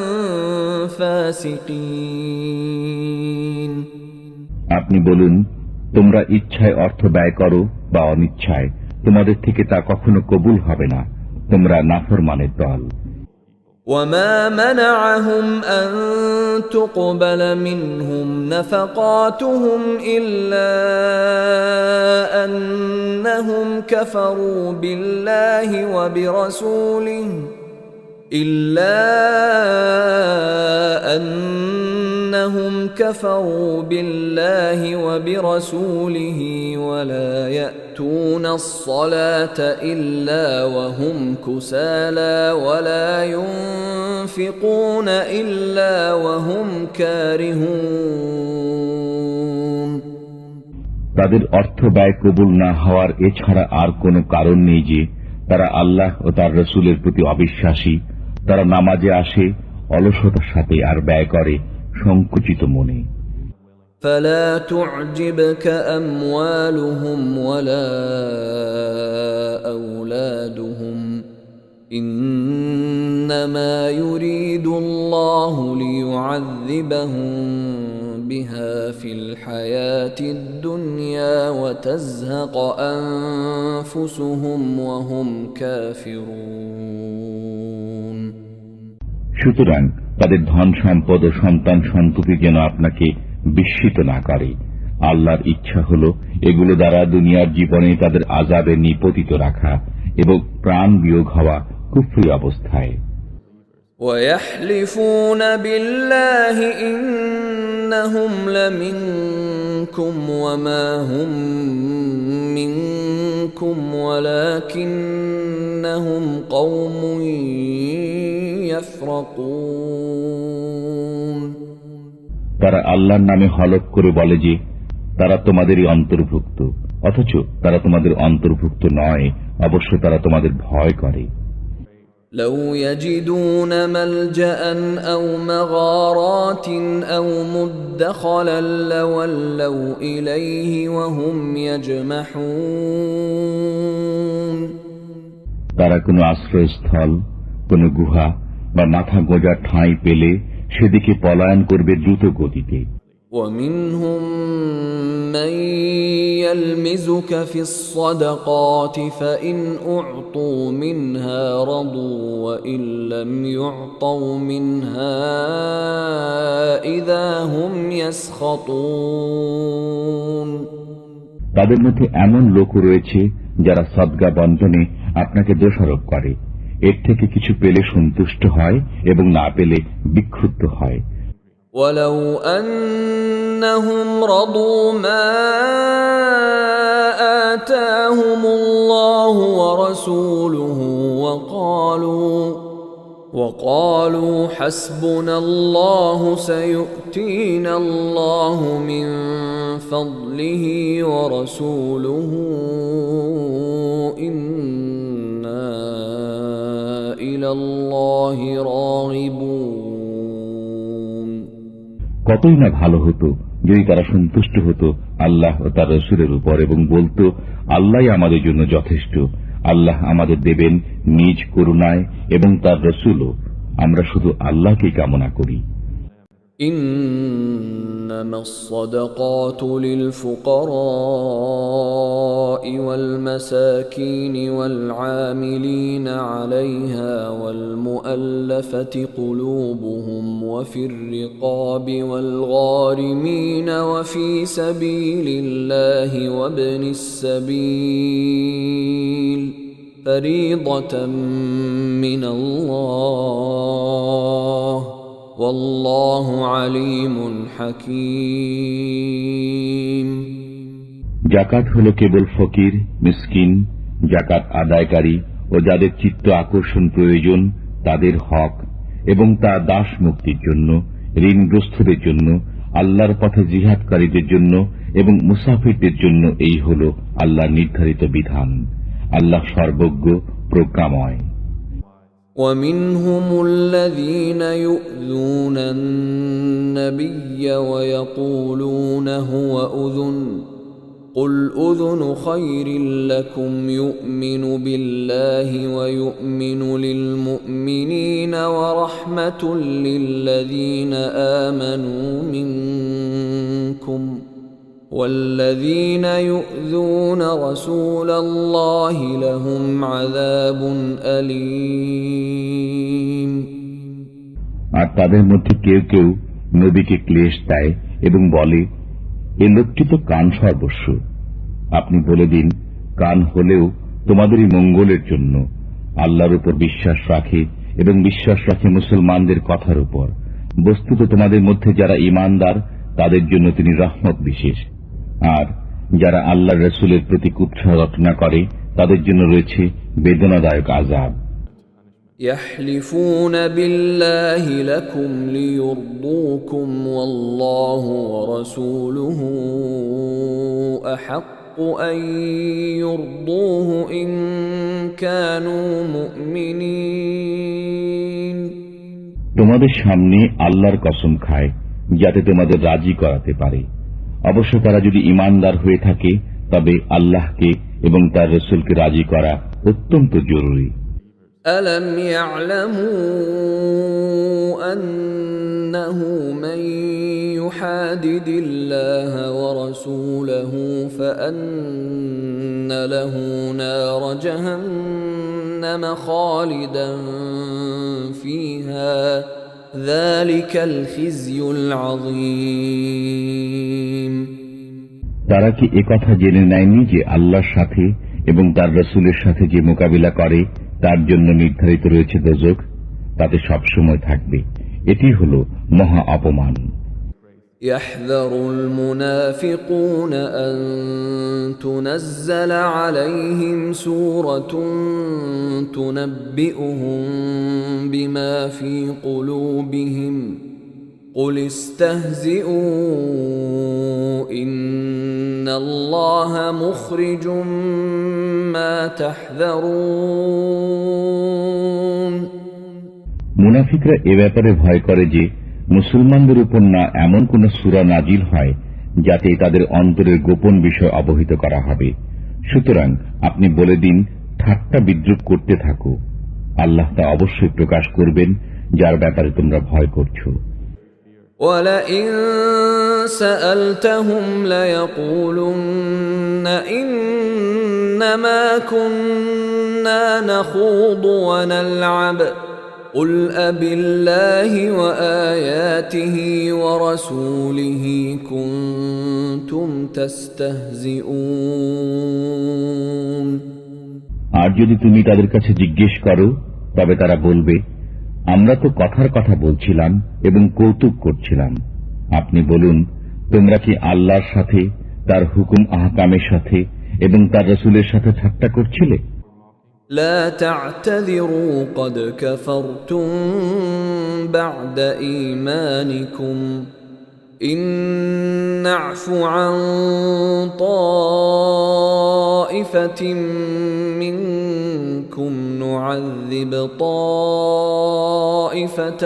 فاسقين আপনি বলুন, তোমরা ইচ্ছায় অর্থ ব্যয় করো বা অনিচ্ছায়, তোমাদের থেকে তা কখনো কবুল হবে না, তোমরা নাফরমানের দল। وما منعهم أن تقبل منهم نفقاتهم إلا أنهم كفروا بالله وبرسوله ولا يأتون الصلاة إلا وهم كسالى ولا ينفقون إلا وهم كارهون তাদের অর্থ ব্যয় কবুল না হওয়ার এছাড়া আর কোনো কারণ নেই যে তারা আল্লাহ ও তার রসুলের প্রতি অবিশ্বাসী। তারা নামাজে আসে অলসতার সাথে আর ব্যয় করে সংকুচিত মনে। فلا تعجبك أموالهم ولا أولادهم إنما يريد الله ليعذبهم بها في الحياة الدنيا وتزهق أنفسهم وهم كافرون সুতরাং তাদের ধন সম্পদ ও সন্তান সন্ততি যেন আপনাকে বিস্মিত না করে। আল্লাহর ইচ্ছা হল এগুলো দ্বারা দুনিয়ার জীবনে তাদের আযাবে নিপতিত রাখা এবং প্রাণ বিয়োগ হওয়া কুফরি অবস্থায়। ويحلفون بالله إنهم لمنكم وما هم منكم ولكنهم قوم يفرقون তারা আল্লাহর নামে হলফ করে বলে যে তারা তোমাদেরই অন্তর্ভুক্ত, অথচ তারা তোমাদের অন্তর্ভুক্ত নয়। অবশ্য তারা তোমাদের ভয় করে। لو يجدون ملجأ أو مغارات أو مدخلا لولوا إليه وهم يجمحون তারা কোনো আশ্রয়স্থল, কোনো গুহা বা মাথা গোঁজার ঠাঁই পেলে সেদিকে পলায়ন করবে দ্রুত গতিতে। ومنهم من يلمزك في الصدقات فإن أعطوا منها رضوا وإن لم يعطوا منها إذا هم يسخطون তাদের মধ্যে এমন লোক রয়েছে যারা সদকা বন্টনে আপনাকে দোষারোপ করে। এর থেকে কিছু পেলে সন্তুষ্ট হয় এবং না পেলে বিক্ষুব্ধ হয়। ولو أنهم رضوا ما آتاهم الله ورسوله وقالوا حسبنا الله سيؤتينا الله من فضله ورسوله إنا إلى الله راغبون কতই না ভালো হতো যদি তারা সন্তুষ্ট হতো আল্লাহ ও তার রাসূলের উপর এবং বলতো আল্লাহই আমাদের জন্য যথেষ্ট, আল্লাহ আমাদের দেবেন নিজ করুণায় এবং তার রাসূলও, আমরা শুধু আল্লাহকে কামনা করি। إنما الصدقات للفقراء والمساكين والعاملين عليها والمؤلفة قلوبهم وفي الرقاب والغارمين وفي سبيل الله وابن السبيل فريضة من الله والله عليم حكيم যাকাত হলো কেবল ফকির, মিসকিন, যাকাত আদায়কারী ও যাদের চিত্ত আকর্ষণ প্রয়োজন তাদের হক, এবং তা দাস মুক্তির জন্য, ঋণগ্রস্তদের জন্য, আল্লাহর পথে জিহাদকারীদের জন্য এবং মুসাফিরদের জন্য এই হল আল্লাহর নির্ধারিত বিধান। আল্লাহ সর্বজ্ঞ, প্রজ্ঞাময়। ومنهم الذين يؤذون النبي ويقولون هو أذن قل أذن خير لكم يؤمن بالله ويؤمن للمؤمنين ورحمة للذين آمنوا منكم والذين يؤذون رسول الله لهم عذاب أليم আর তাদের মধ্যে কেউ কেউ নবীকে ক্লেশ দেয় এবং বলে, এ লোকটি তো কান সর্বস্ব। আপনি বলে দিন, কান হলেও তোমাদেরই মঙ্গলের জন্য। আল্লাহর উপর বিশ্বাস রাখে এবং বিশ্বাস রাখে মুসলমানদের কথার উপর। বস্তুত তোমাদের মধ্যে যারা ঈমানদার তাদের জন্য তিনি রহমত বিশেষ। আর যারা আল্লাহর রাসূলের প্রতি কুৎসা রটনা করে তাদের জন্য রয়েছে বেদনাদায়ক আযাব। يحلفون بالله لكم ليرضوكم والله ورسوله أحق أن يرضوه إن كانوا مؤمنين। তোমাদের সামনে আল্লাহর কসম খায় যাতে তোমাদের রাজি করাতে পারে। অবশ্য তারা যদি ঈমানদার হয়ে থাকে তবে আল্লাহকে এবং তার রাসূলকে রাজি করা অত্যন্ত জরুরি। ألم يعلموا أنه من يحادد الله ورسوله فأن له نار جهنم خالدا فيها ذلك الخزي العظيم। তারা কি একথা জেনে নেয়নি যে আল্লাহর সাথে এবং তার রাসূলের সাথে যে মোকাবিলা করে তার জন্য নির্ধারিত রয়েছে দোজখ, তাতে সবসময় থাকবে। এটি হল মহা অপমান। يحذر المنافقون أن تنزل عليهم سورة تنبئهم بما في قلوبهم قل استهزئوا إن الله مخرج ما تحذرون। মুনাফিকরা এ ব্যাপারে ভয় করে যে মুসলমানদের উপর না এমন কোন সূরা নাজিল হয় যাতে তাদের অন্তরের গোপন বিষয় অবহিত করা হবে। সুতরাং আপনি বলে দিন, ঠাট্টা বিদ্রুপ করতে থাকো, আল্লাহ তা অবশ্যই প্রকাশ করবেন যার ব্যাপারে তোমরা ভয় করছো। وَلَئِن سَأَلْتَهُمْ لَيَقُولُنَّ إِنَّمَا كُنَّا نَخُوضُ وَنَلْعَبُ قُلْ أَبِاللَّهِ وَآيَاتِهِ وَرَسُولِهِ كُنتُمْ تَسْتَهْزِئُونَ। আর যদি তুমি তাদের কাছে জিজ্ঞেস করো তবে তারা বলবে, আমরা তো কথার কথা বলছিলাম এবং কৌতুক করছিলাম। আপনি বলুন, তোমরা কি আল্লাহর সাথে, তার হুকুম আহকামের সাথে এবং তার রাসূলের সাথে ঠাট্টা করছিলে? لا تعتذروا قد كفرتم بعد إيمانكم إن نعف عن طائفة منكم نعذب طائفة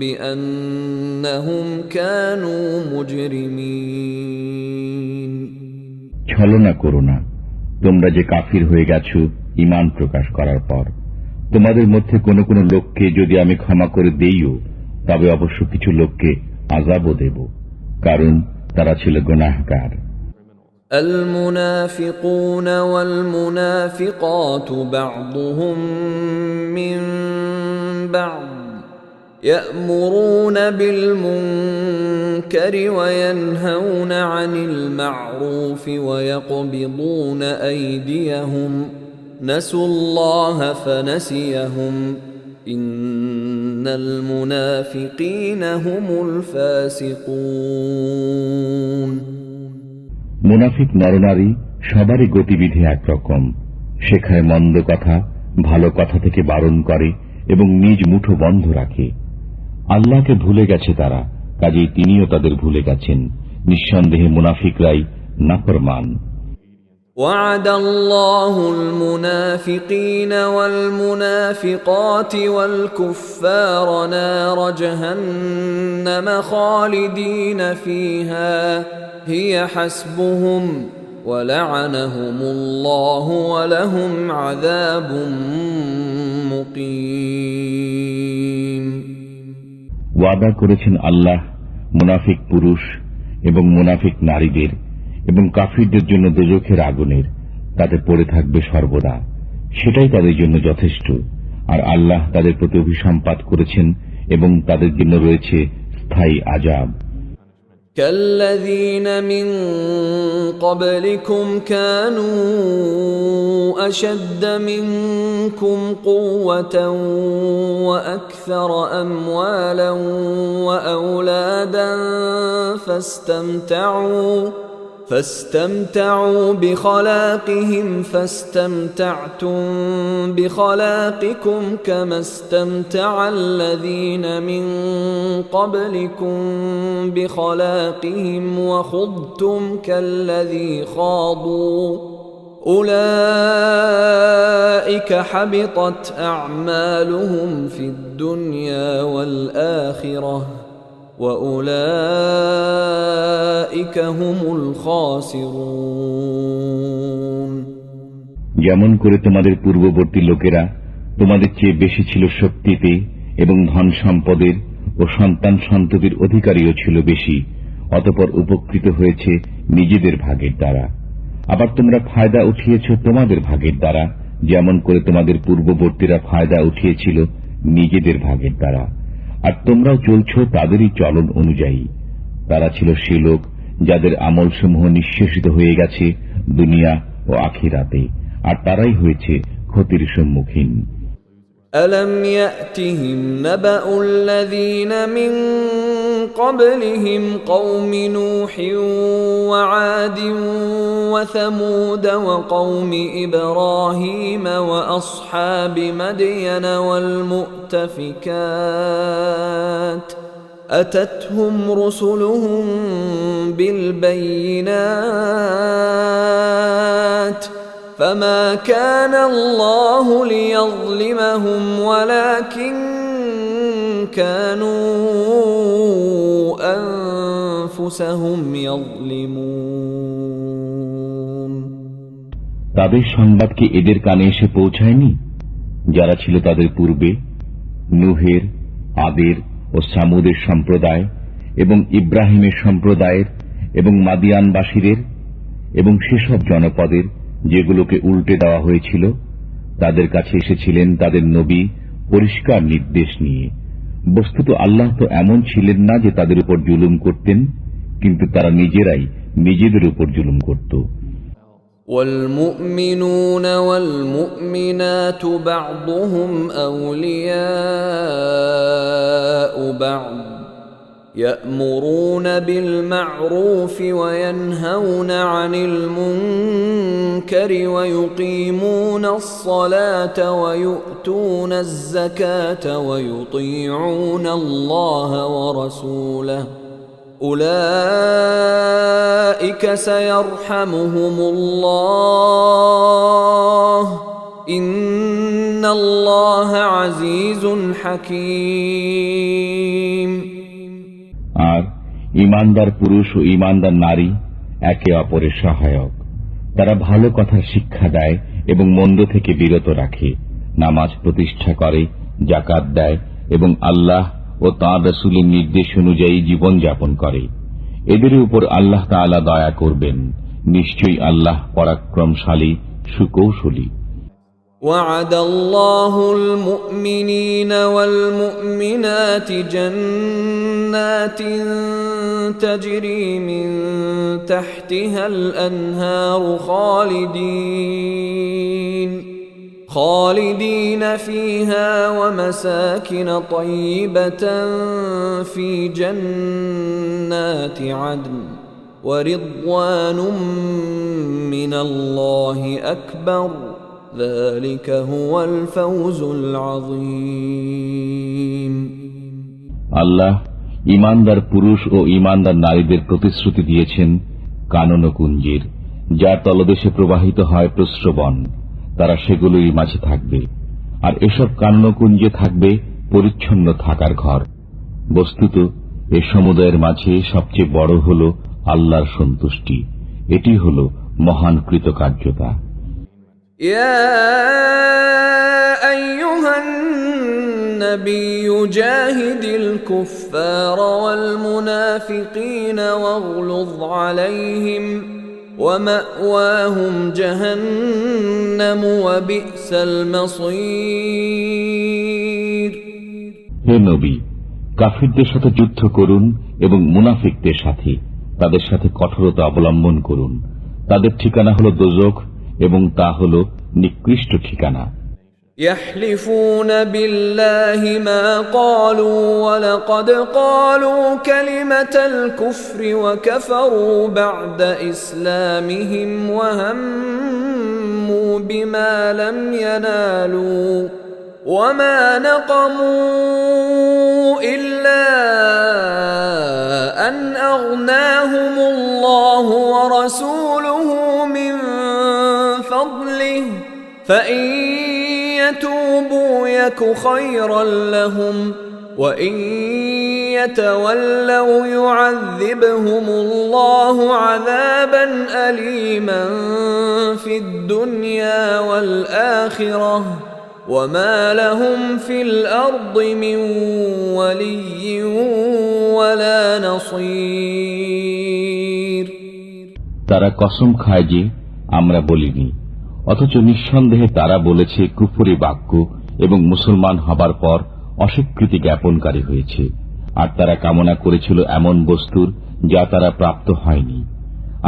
بأنهم كانوا مجرمين। ছলনা করো না, তোমরা যে কাফির হয়ে গেছো ঈমান প্রকাশ করার পর। তোমাদের মধ্যে কোন কোন লোককে যদি আমি ক্ষমা করে দেইও তবে অবশ্য কিছু লোককে আযাবও দেব, কারণ তারা ছিল গুনাহগার। المنافقون والمنافقات بعضهم من بعض يأمرون بالمنكر وينهون عن المعروف ويقبضون أيديهم نسوا الله فنسيهم إن المنافقين هم الفاسقون। মুনাফিক নরনারী সবারই গতিবিধি একরকম, শেখায় মন্দ কথা, ভালো কথা থেকে বারণ করে এবং নিজ মুঠো বন্ধ রাখে। আল্লাহকে ভুলে গেছে তারা, কাজেই তিনিও তাদের ভুলে গেছেন। নিঃসন্দেহে মুনাফিকরাই নাফরমান। وعد الله المنافقين والمنافقات والكفار نار جهنم خالدين فيها هي حسبهم ولعنهم الله ولهم عذاب مقيم। ওয়াদা করেছেন আল্লাহ মুনাফিক পুরুষ এবং মুনাফিক নারীদের এবং কাফিরদের জন্য দোজখের আগুনের, তাতে পড়ে থাকবে সর্বদা, সেটাই তাদের জন্য যথেষ্ট। আর আল্লাহ তাদের প্রতি অভিসম্পাত করেছেন এবং তাদের জন্য রয়েছে স্থায়ী আযাব। كالذين من قبلكم كانوا أشد منكم قوة وأكثر أموالا وأولادا فاستمتعوا بخلاقهم فاستمتعتم بخلاقكم كما استمتع الذين من قبلكم بخلاقهم وخضتم كالذي خاضوا أولئك حبطت أعمالهم في الدنيا والآخرة وأولئك هم الخاسرون। যেমন করে তোমাদের পূর্ববর্তী লোকেরা তোমাদের চেয়ে বেশি ছিল শক্তিতে এবং ধন সম্পদের ও সন্তান সন্ততির অধিকারীও ছিল বেশি, অতঃপর উপকৃত হয়েছে নিজেদের ভাগের দ্বারা। আবার তোমরা ফায়দা উঠিয়েছ তোমাদের ভাগের দ্বারা, যেমন করে তোমাদের পূর্ববর্তীরা ফায়দা উঠিয়েছিল নিজেদের ভাগের দ্বারা। আর তোমরাও চলছ তাদেরই চলন অনুযায়ী। তারা ছিল সে লোক যাদের আমলসমূহ নিঃশেষিত হয়ে গেছে দুনিয়া ও আখিরাতে, আর তারাই হয়েছে ক্ষতির সম্মুখীন। ألم يأتهم نبأ الذين من قبلهم قوم نوح وعاد وثمود وقوم إبراهيم وأصحاب مدين والمؤتفكات أتتهم رسلهم بالبينات فما كان الله ليظلمهم ولكن كانوا أنفسهم يظلمون। তাদের সংবাদ কি এদের কানে এসে পৌঁছায়নি যারা ছিল তাদের পূর্বে, নূহের, আদের ও সামুদের সম্প্রদায় এবং ইব্রাহিমের সম্প্রদায়ের এবং মাদিয়ানবাসীদের এবং সেসব জনপদের যেগুলোকে উল্টে দেওয়া হয়েছিল? তাদের কাছে এসেছিলেন তাদের নবী পরিষ্কার নির্দেশ নিয়ে। বস্তুত আল্লাহ তো এমন ছিলেন না যে তাদের উপর জুলুম করতেন, কিন্তু তারা নিজেরাই নিজেদের উপর জুলুম করত। والمؤمنون والمؤمنات بعضهم أولياء بعض يأمرون بالمعروف وينهون عن المنكر ويقيمون الصلاة ويؤتون الزكاة ويطيعون الله ورسوله أولئك سيرحمهم الله إن الله عزيز حكيم। আর ঈমানদার পুরুষ ও ঈমানদার নারী একে অপরের সহায়ক। তারা ভালো কথার শিক্ষা দেয় এবং মন্দ থেকে বিরত রাখে, নামাজ প্রতিষ্ঠা করে, যাকাত দেয় এবং আল্লাহ ও তাঁর রাসূলের নির্দেশ অনুযায়ী জীবন যাপন করে। এদের উপর আল্লাহ তাআলা দয়া করবেন। নিশ্চয়ই আল্লাহ পরাক্রমশালী, সুকৌশলী। وعد الله المؤمنين والمؤمنات جنات تجري من تحتها الأنهار خالدين فيها ومساكن طيبة في جنات عدن ورضوان من الله أكبر ذلك هو الفوز العظيم। আল্লাহ ঈমানদার পুরুষ ও ঈমানদার নারীদের প্রতিশ্রুতি দিয়েছেন কানন কুঞ্জের, যার তলদেশে প্রবাহিত হয় প্রস্রবণ। তারা সেগুলোই মাঝে থাকবে, আর এসব কাননকুঞ্জে থাকবে পরিচ্ছন্ন থাকার ঘর। বস্তুত এ সমুদায়ের মাঝে সবচেয়ে বড় হল আল্লাহর সন্তুষ্টি। এটি হল মহান কৃতকার্যতা। يا أيها النبي جاهد الكفار والمنافقين واغلظ عليهم ومأواهم جهنم وبئس المصير। হে নবী, কাফিরদের সাথে যুদ্ধ করুন এবং মুনাফিকদের সাথে তাদের সাথে কঠোরতা অবলম্বন করুন। তাদের ঠিকানা হল দোজখ এবং তা হল নিকৃষ্ট ঠিকানা। يحلفون بالله ما قالوا ولقد قالوا كلمة الكفر وكفروا بعد إسلامهم وهموا بما لم ينالوا وما نقموا إلا أن أغناهم الله ورسوله من فضله فإن يتوبوا يك خيرا لهم وإن يتولوا يعذبهم الله عذابا أليما في الدنيا والآخرة وما لهم في الأرض من ولي ولا نصير। তারা কসম খায় যে আমরা বলিনি, অথচ নিঃসন্দেহে তারা বলেছে কুফরি বাক্য এবং মুসলমান হবার পর অস্বীকৃতি জ্ঞাপনকারী হয়েছে। আর তারা কামনা করেছিল এমন বস্তুর যা তারা প্রাপ্ত হয়নি।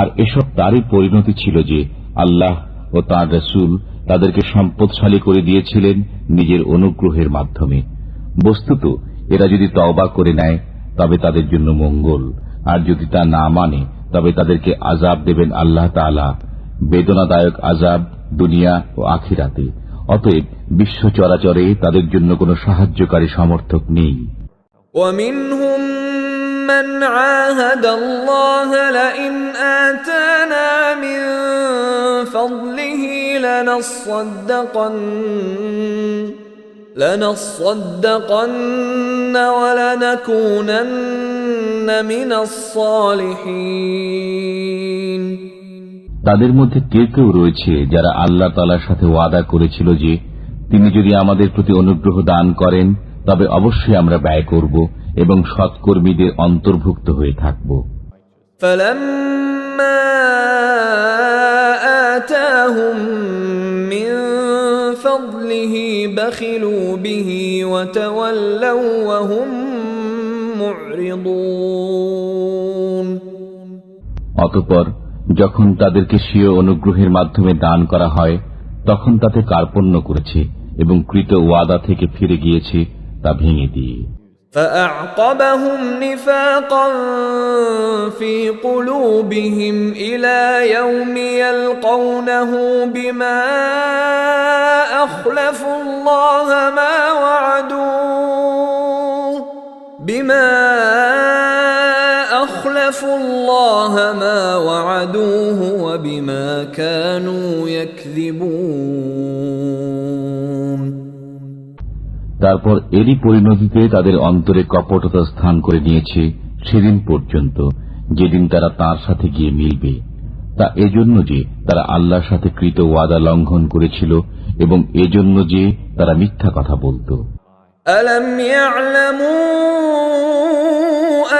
আর এসব তারই পরিণতি ছিল যে আল্লাহ ও তাঁর রাসূল তাদেরকে সম্পদশালী করে দিয়েছিলেন নিজের অনুগ্রহের মাধ্যমে। বস্তুত এরা যদি তওবা করে নেয় তবে তাদের জন্য মঙ্গল, আর যদি তা না মানে তবে তাদেরকে আযাব দেবেন আল্লাহ তাআলা, বেদনাদায়ক আযাব দুনিয়া ও আখিরাতে। অতএব বিশ্ব চরাচরে তাদের জন্য কোনো সাহায্যকারী সমর্থক নেই। ومنهم من عاهد الله لئن آتانا من فضله لنصدقن ولنكونن من الصالحين। তাদের মধ্যে কেউ কেউ রয়েছে যারা আল্লাহ তাআলার সাথে ওয়াদা করেছিল যে তিনি যদি আমাদের প্রতি অনুগ্রহ দান করেন তবে অবশ্যই আমরা ব্যয় করব এবং সৎকর্মীদের অন্তর্ভুক্ত হয়ে থাকব। فَلَمَّا آتَاهُم مِّن فَضْلِهِ بَخِلُوا بِهِ وَتَوَلَّوْا وَهُم مُّعْرِضُونَ। অতঃপর যখন তাদেরকে স্বীয় অনুগ্রহের মাধ্যমে দান করা হয় তখন তাতে কার্পণ্য করেছে এবং কৃত ওয়াদা থেকে ফিরে গিয়েছে তা ভেঙে দিয়ে। فأعقبهم نفاقا في قلوبهم إلى يوم يلقونه بما أخلفوا الله ما وعدوه وبما كانوا يكذبون। তারপর এরই পরিণতিতে তাদের অন্তরে কপটতা স্থান করে নিয়েছে সেদিন পর্যন্ত যেদিন তারা তাঁর সাথে গিয়ে মিলবে। তা এজন্য যে তারা আল্লাহর সাথে কৃত ওয়াদা লঙ্ঘন করেছিল এবং এজন্য যে তারা মিথ্যা কথা বলত। ألم يعلموا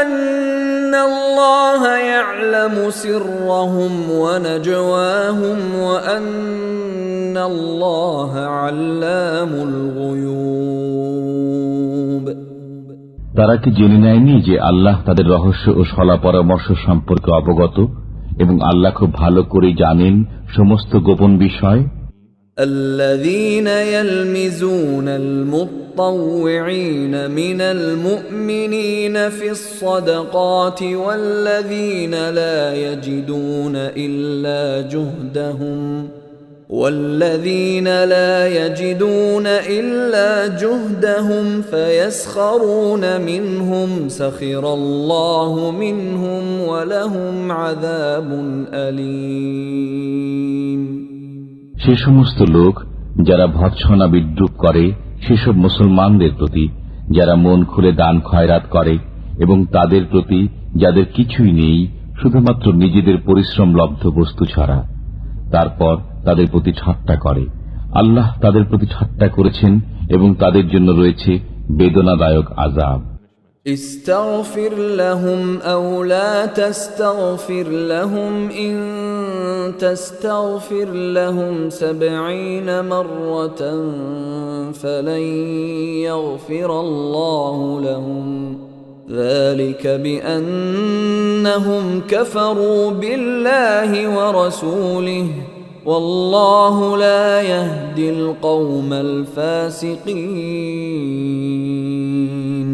أن الله يعلم سرهم ونجواهم وأن الله علام الغيوب। তারা কি জেনে নেয়নি যে আল্লাহ তাদের রহস্য ও সলা পরামর্শ সম্পর্কে অবগত এবং আল্লাহ খুব ভালো করে জানেন সমস্ত গোপন বিষয়। الذين يلمزون المطوعين من المؤمنين في الصدقات والذين لا يجدون إلا جهدهم فيسخرون منهم سخر الله منهم ولهم عذاب أليم। সে সমস্ত লোক যারা ভৎসনা বিদ্রুপ করে সেসব মুসলমানদের প্রতি যারা মন খুলে দান খয়রাত করে এবং তাদের প্রতি যাদের কিছুই নেই শুধুমাত্র নিজেদের পরিশ্রম লব্ধ বস্তু ছাড়া, তারপর তাদের প্রতি ঠাট্টা করে। আল্লাহ তাদের প্রতি ঠাট্টা করেছেন এবং তাদের জন্য রয়েছে বেদনাদায়ক আযাব। استغفر لهم أو لا تستغفر لهم إن تستغفر لهم 70 مرة فلن يغفر الله لهم ذلك بأنهم كفروا بالله ورسوله والله لا يهدي القوم الفاسقين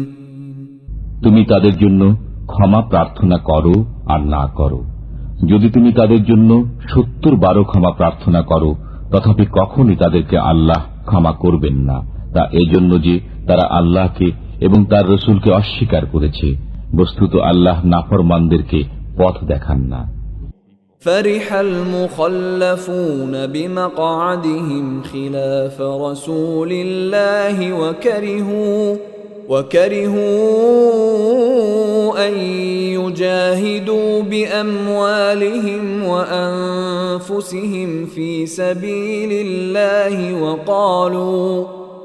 তুমি তাদের জন্য ক্ষমা প্রার্থনা করো আর না করো। যদি তুমি তাদের জন্য 70 বারও ক্ষমা প্রার্থনা করো, তথাপি কখনই তাদেরকে আল্লাহ ক্ষমা করবেন না। তা এজন্য যে তারা আল্লাহকে এবং তার রসুলকে অস্বীকার করেছে। বস্তুত আল্লাহ নাফরমানদেরকে পথ দেখান না। فرح المخلفون بمقعدهم خلاف رسول الله وكرهوا أن يجاهدوا بأموالهم وأنفسهم في سبيل الله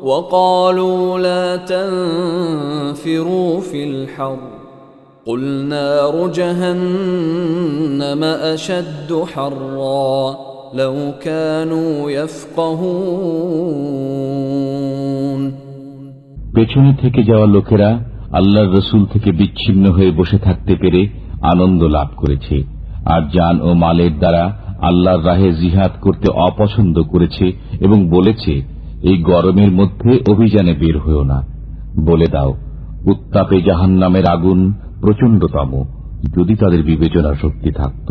وقالوا لا تنفروا في الحر قل نار جهنم أشد حرا لو كانوا يفقهون পেছনে থেকে যাওয়া লোকেরা আল্লাহর রসুল থেকে বিচ্ছিন্ন হয়ে বসে থাকতে পেরে আনন্দ লাভ করেছে, আর জান ও মালের দ্বারা আল্লাহর রাহে জিহাদ করতে অপছন্দ করেছে এবং বলেছে, এই গরমের মধ্যে অভিযানে বের হয়েও না। বলে দাও, উত্তাপে জাহান্নামের আগুন প্রচণ্ডতম, যদি তাদের বিবেচনা শক্তি থাকত।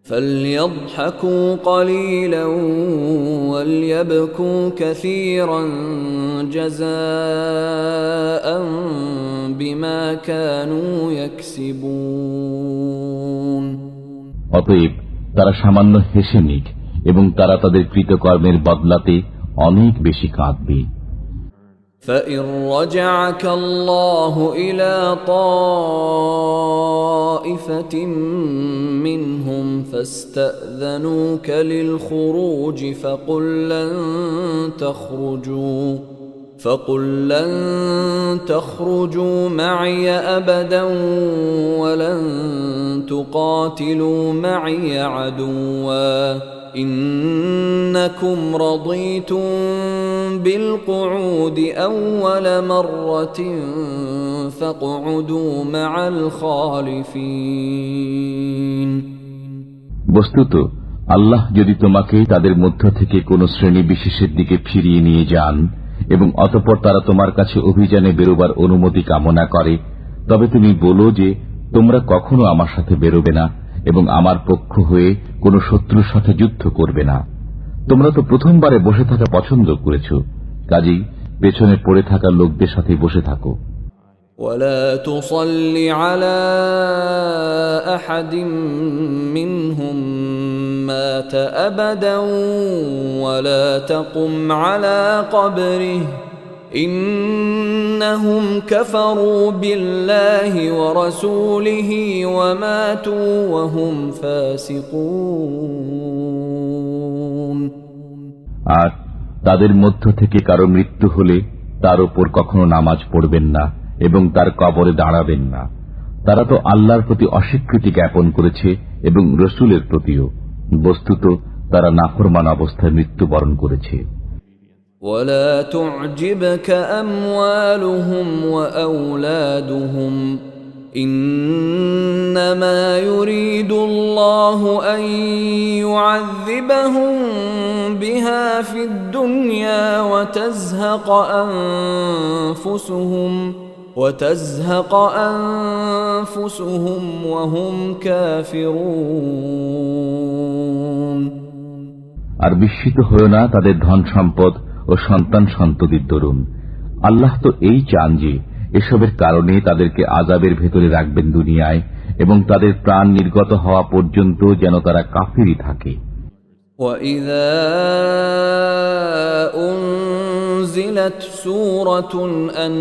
فليضحكوا قليلا وليبكوا كثيرا جزاء بما كانوا يكسبون অতএব তারা সামান্য হেসে নিক এবং তারা তাদের কৃতকর্মের বদলাতে অনেক বেশি কাঁদবে। فإن رجعك الله إلى طائفة منهم فاستأذنوك للخروج فقل لن تخرجوا معي أبدا ولن تقاتلوا معي عدوا إنكم رضيتم بالقعود أول مرة فاقعدوا مع الخالفين বস্তুত আল্লাহ যদি তোমাকে তাদের মধ্য থেকে কোন শ্রেণী বিশেষের দিকে ফিরিয়ে নিয়ে যান এবং অতঃপর তারা তোমার কাছে অভিযানে বেরোবার অনুমতি কামনা করে, তবে তুমি বলো যে তোমরা কখনো আমার সাথে বেরোবে না এবং আমার পক্ষ হয়ে কোন শত্রুর সাথে যুদ্ধ করবে না। তোমরা তো প্রথমবারে বসে থাকা পছন্দ করেছ, কাজেই পেছনে পড়ে থাকা লোকদের সাথে বসে থাকো। ولا تصل على أحد منهم مات أبدا ولا تقم على قبره إنهم كفروا بالله ورسوله وماتوا وهم فاسقون আর তাদের মধ্য থেকে কারো মৃত্যু হলে তার উপর কখনো নামাজ পড়বেন না এবং তার কবরে দাঁড়াবেন না। তারা তো আল্লাহর প্রতি অস্বীকৃতি জ্ঞাপন করেছে এবং রসুলের প্রতিও। বস্তুত তারা নাফরমান অবস্থায় মৃত্যুবরণ করেছে। ولا تعجبك أموالهم وأولادهم إنما يريد الله أن يعذبهم بها في الدنيا وتزهق أنفسهم وهم كافرون আর বিস্মিত হয়ো না তাদের ধন সম্পদ ও সন্তান সন্ততির দরুন। আল্লাহ তো এই চান যে এসবের কারণে তাদেরকে আযাবের ভেতরে রাখবেন দুনিয়ায় এবং তাদের প্রাণ নির্গত হওয়া পর্যন্ত যেন তারা কাফিরই থাকে। وَإِذَا أُنزِلَتْ سُورَةٌ أَنْ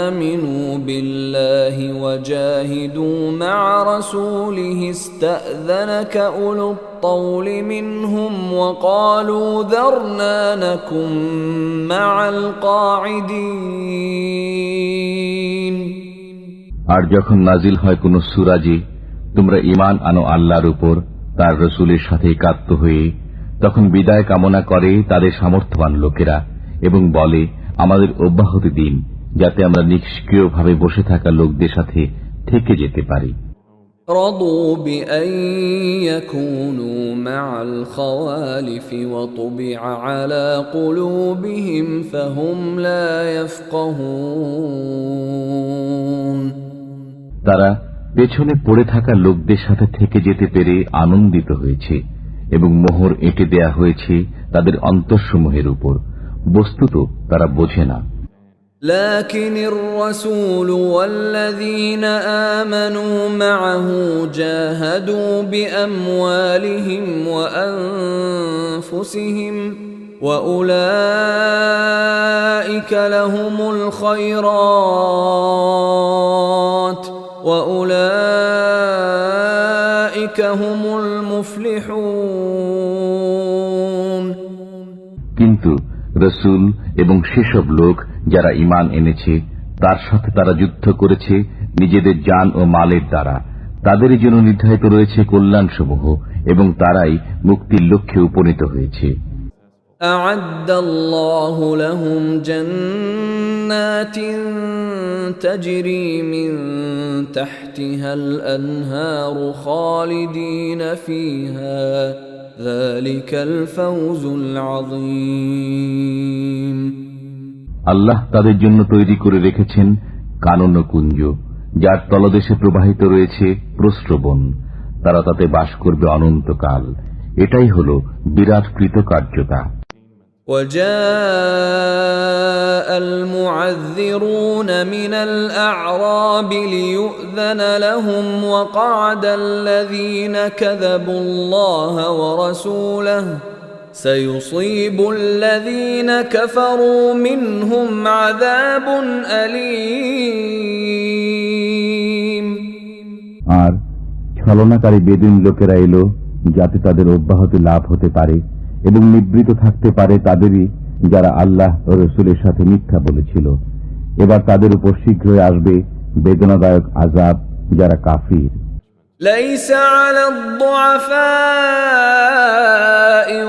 آمِنُوا بِاللَّهِ وَجَاهِدُوا مَعَ رَسُولِهِ اسْتَأْذَنَكَ أُولُو الطَّوْلِ مِنْهُمْ وَقَالُوا ذَرْنَا نَكُن مَّعَ الْقَاعِدِينَ আর যখন নাজিল হয় কোন সূরা যে তোমরা ঈমান আনো আল্লাহর উপর, তার রসুলের সাথে একাত্ম হয়ে তখন বিদায় কামনা করে তাদের সামর্থ্যবান লোকেরা এবং বলে, আমাদের অব্যাহতি দিন, যাতে আমরা নিষ্ক্রিয়ভাবে বসে থাকা লোকদের সাথে থেকে যেতে পারি। رضوا بأن يكونوا مع الخوالف وطبع على قلوبهم فهم لا يفقهون। তারা পেছনে পড়ে থাকা লোকদের সাথে থেকে যেতে পেরে আনন্দিত হয়েছে এবং মোহর এঁটে দেয়া হয়েছে তাদের অন্তরসমূহের উপর, বস্তুত তারা বোঝে না। لكن الرسول والذين آمنوا معه جاهدوا بأموالهم وأنفسهم وأولئك لهم الخيرات وأولئك هم المفلحون। কিন্তু রসুল এবং সেসব লোক যারা ঈমান এনেছে তার সাথে তারা যুদ্ধ করেছে নিজেদের জান ও মালের দ্বারা, তাদের জন্য নির্ধারিত রয়েছে কল্যাণসমূহ এবং তারাই মুক্তির লক্ষ্যে উপনীত হয়েছে। أعد الله لهم جنات تجري من تحتها الأنهار خالدين فيها ذلك الفوز العظيم। আল্লাহ তাদের জন্য তৈরি করে রেখেছেন কানন কুঞ্জ, যার তলদেশে প্রবাহিত রয়েছে প্রস্রবণ, তারা তাতে বাস করবে অনন্তকাল। এটাই হল বিরাট কৃতকার্যতা। وجاء المعذرون من الأعراب ليؤذن لهم وقعد الذين كذبوا الله ورسوله سيصيب الذين كفروا منهم عذاب أليم। আর ছলনাকারী বেদুইন লোকেরা এলো যাতে তাদের অব্যাহতি লাভ হতে পারে এবং নিবৃত থাকতে পারে তাদেরই যারা আল্লাহ ও রসুলের সাথে মিথ্যা বলেছিল। এবার তাদের উপর শীঘ্রই আসবে বেদনাদায়ক আযাব যারা কাফির। ليس على الضعفاء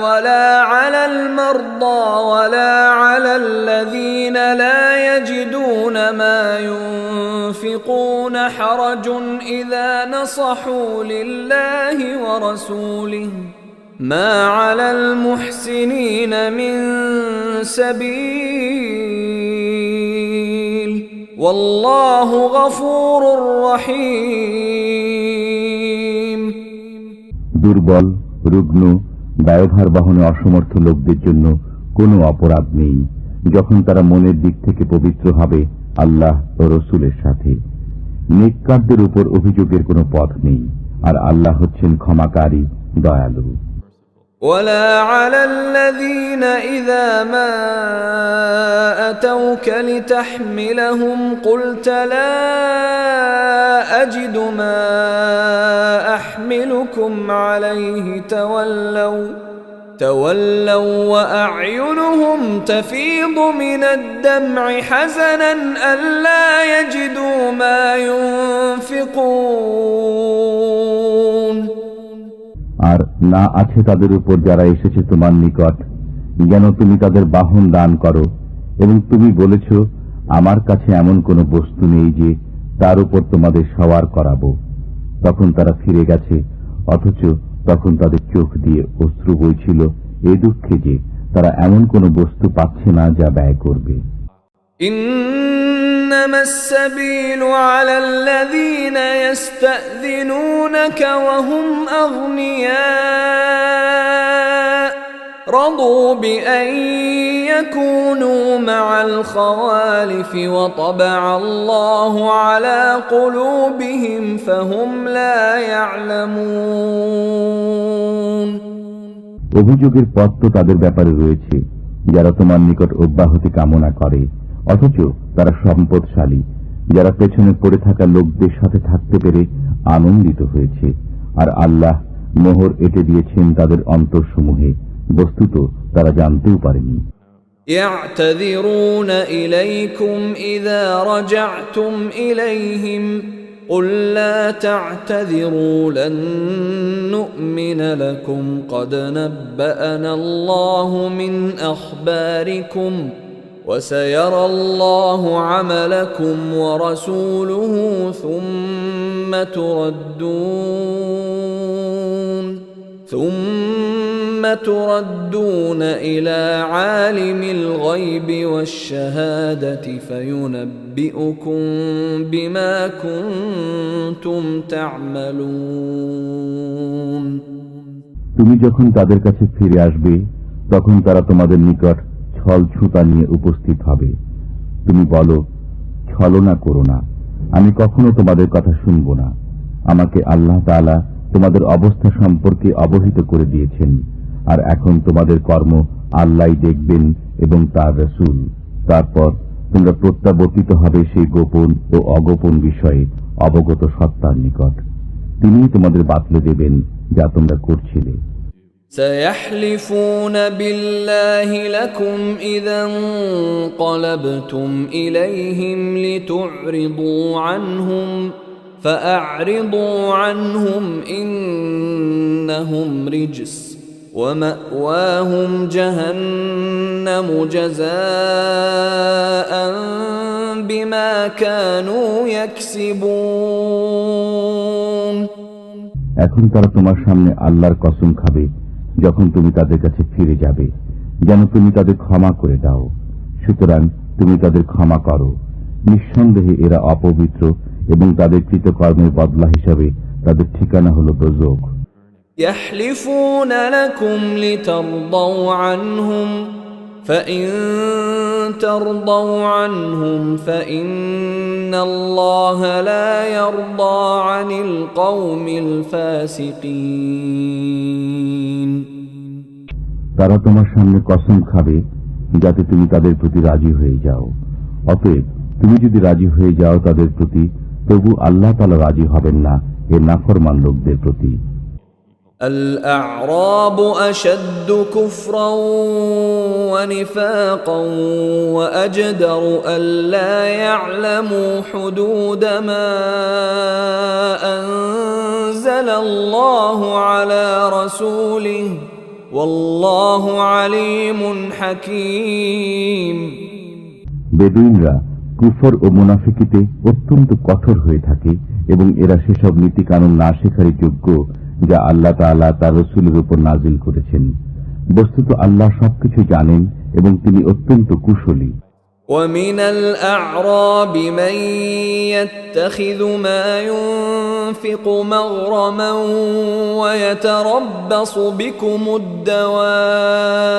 ولا على المرضى ولا على الذين لا يجدون ما ينفقون حرج إذا نصحوا لله ورسوله ما على المحسنين من سبيل والله غفور رحيم। দুর্বল, রুগ্ন, দায়ভার বহনে অসমর্থ লোকদের জন্য কোনো অপরাধ নেই যখন তারা মনের দিক থেকে পবিত্র হবে আল্লাহ ও রসুলের সাথে। নেককারদের উপর অভিযোগের কোনো পথ নেই, আর আল্লাহ হচ্ছেন ক্ষমাকারী, দয়ালু। ولا على الذين إذا ما أتوك لتحملهم قلت لا أجد ما أحملكم عليه تولوا وأعينهم تفيض من الدمع حزنا ألا يجدوا ما ينفقون। আর না আছে তাদের উপর যারা এসেছে তোমার নিকট, যেন তুমি তাদের বাহন দান করো, এবং তুমি বলেছ আমার কাছে এমন কোনো বস্তু নেই যে তার উপর তোমাদের সওয়ার করাবো। তখন তারা ফিরে গেছে, অথচ তখন তাদের চোখ দিয়ে অশ্রু বইছিল এই দুঃখে যে তারা এমন কোনো বস্তু পাচ্ছে না যা ব্যয় করবে। إنما السبيل على الذين يستأذنونك وهم أغنياء رضوا بأن يكونوا مع الخوالف وطبع الله على قلوبهم فهم لا يعلمون। অভিযোগের পথ তো তাদের ব্যাপারে রয়েছে যারা তোমার নিকট অব্যাহতি কামনা করে, অথচ তারা সম্পদশালী, যারা পেছনে পড়ে থাকা লোকদের সাথে থাকতে পেরে আনন্দিত হয়েছে, আর আল্লাহ মোহর এঁটে দিয়েছেন তাদের অন্তরসমূহে, বস্তুত তারা জানতেও পারেনি। يعتذرون إليكم إذا رجعتم إليهم قل لا تعتذروا لن نؤمن لكم قد نبأنا الله من أخباركم وسيرى الله عملكم ورسوله ثم تردون إلى عالم الغيب والشهادة فينبئكم بما كنتم تعملون তুমি যখন তাদের কাছে ফিরে আসবে তখন তারা তোমাদের নিকট ছল ছুতা নিয়ে উপস্থিত হবে। তুমি বলো, ছলনা করো না, আমি কখনো তোমাদের কথা শুনব না। আমাকে আল্লাহ তাআলা তোমাদের অবস্থা সম্পর্কে অবহিত করে দিয়েছেন, আর এখন তোমাদের কর্ম আল্লাহই দেখবেন এবং তার রাসূল। তারপর তোমরা প্রত্যাবর্তিত হবে সেই গোপন ও অগোপন বিষয়ে অবগত সত্তার নিকট। তিনিই তোমাদের বাতলে দেবেন যা তোমরা করছিলে। سيحلفون بالله لكم إذا انقلبتم إليهم لتعرضوا عنهم فأعرضوا عنهم إنهم رجس ومأواهم جهنم جزاء بما كانوا يكسبون এখন তারা তোমার সামনে আল্লাহর কসম খাবে যখন তুমি তাদের কাছে ফিরে যাবে, যেন তুমি তাদের ক্ষমা করে দাও। সুতরাং তুমি তাদের ক্ষমা করো। নিঃসন্দেহে এরা অপবিত্র এবং তাদের কৃতকর্মের বদলা হিসাবে তাদের ঠিকানা হল দোজখ। يحلفون لكم لترضوا عنهم فإن ترضوا عنهم فإن الله لا يرضى عن القوم الفاسقين তারা তোমার সামনে কসম খাবে যাতে তুমি তাদের প্রতি রাজি হয়ে যাও। অতএব তুমি যদি রাজি হয়ে যাও তাদের প্রতি, তবু আল্লাহ তাআলা রাজি হবেন না এ নাফরমান লোকদের প্রতি। الأعراب أشد كفرا ونفاقا وأجدر ألا يعلموا حدود ما أنزل الله على رسوله والله عليم حكيم বেদুইনরা কুফর ও মুনাফিকিতে অত্যন্ত কঠোর হয়ে থাকে এবং এরা সেসব নীতি কানুন না শেখারই যোগ্য যা আল্লাহ তাআলা তার রাসূলের উপর নাযিল করেছেন। বস্তুত আল্লাহ সবকিছু জানেন এবং তিনি অত্যন্ত কুশলী। ومن الأعراب من يتخذ ما ينفق مغرما ويتربص بكم الدوائر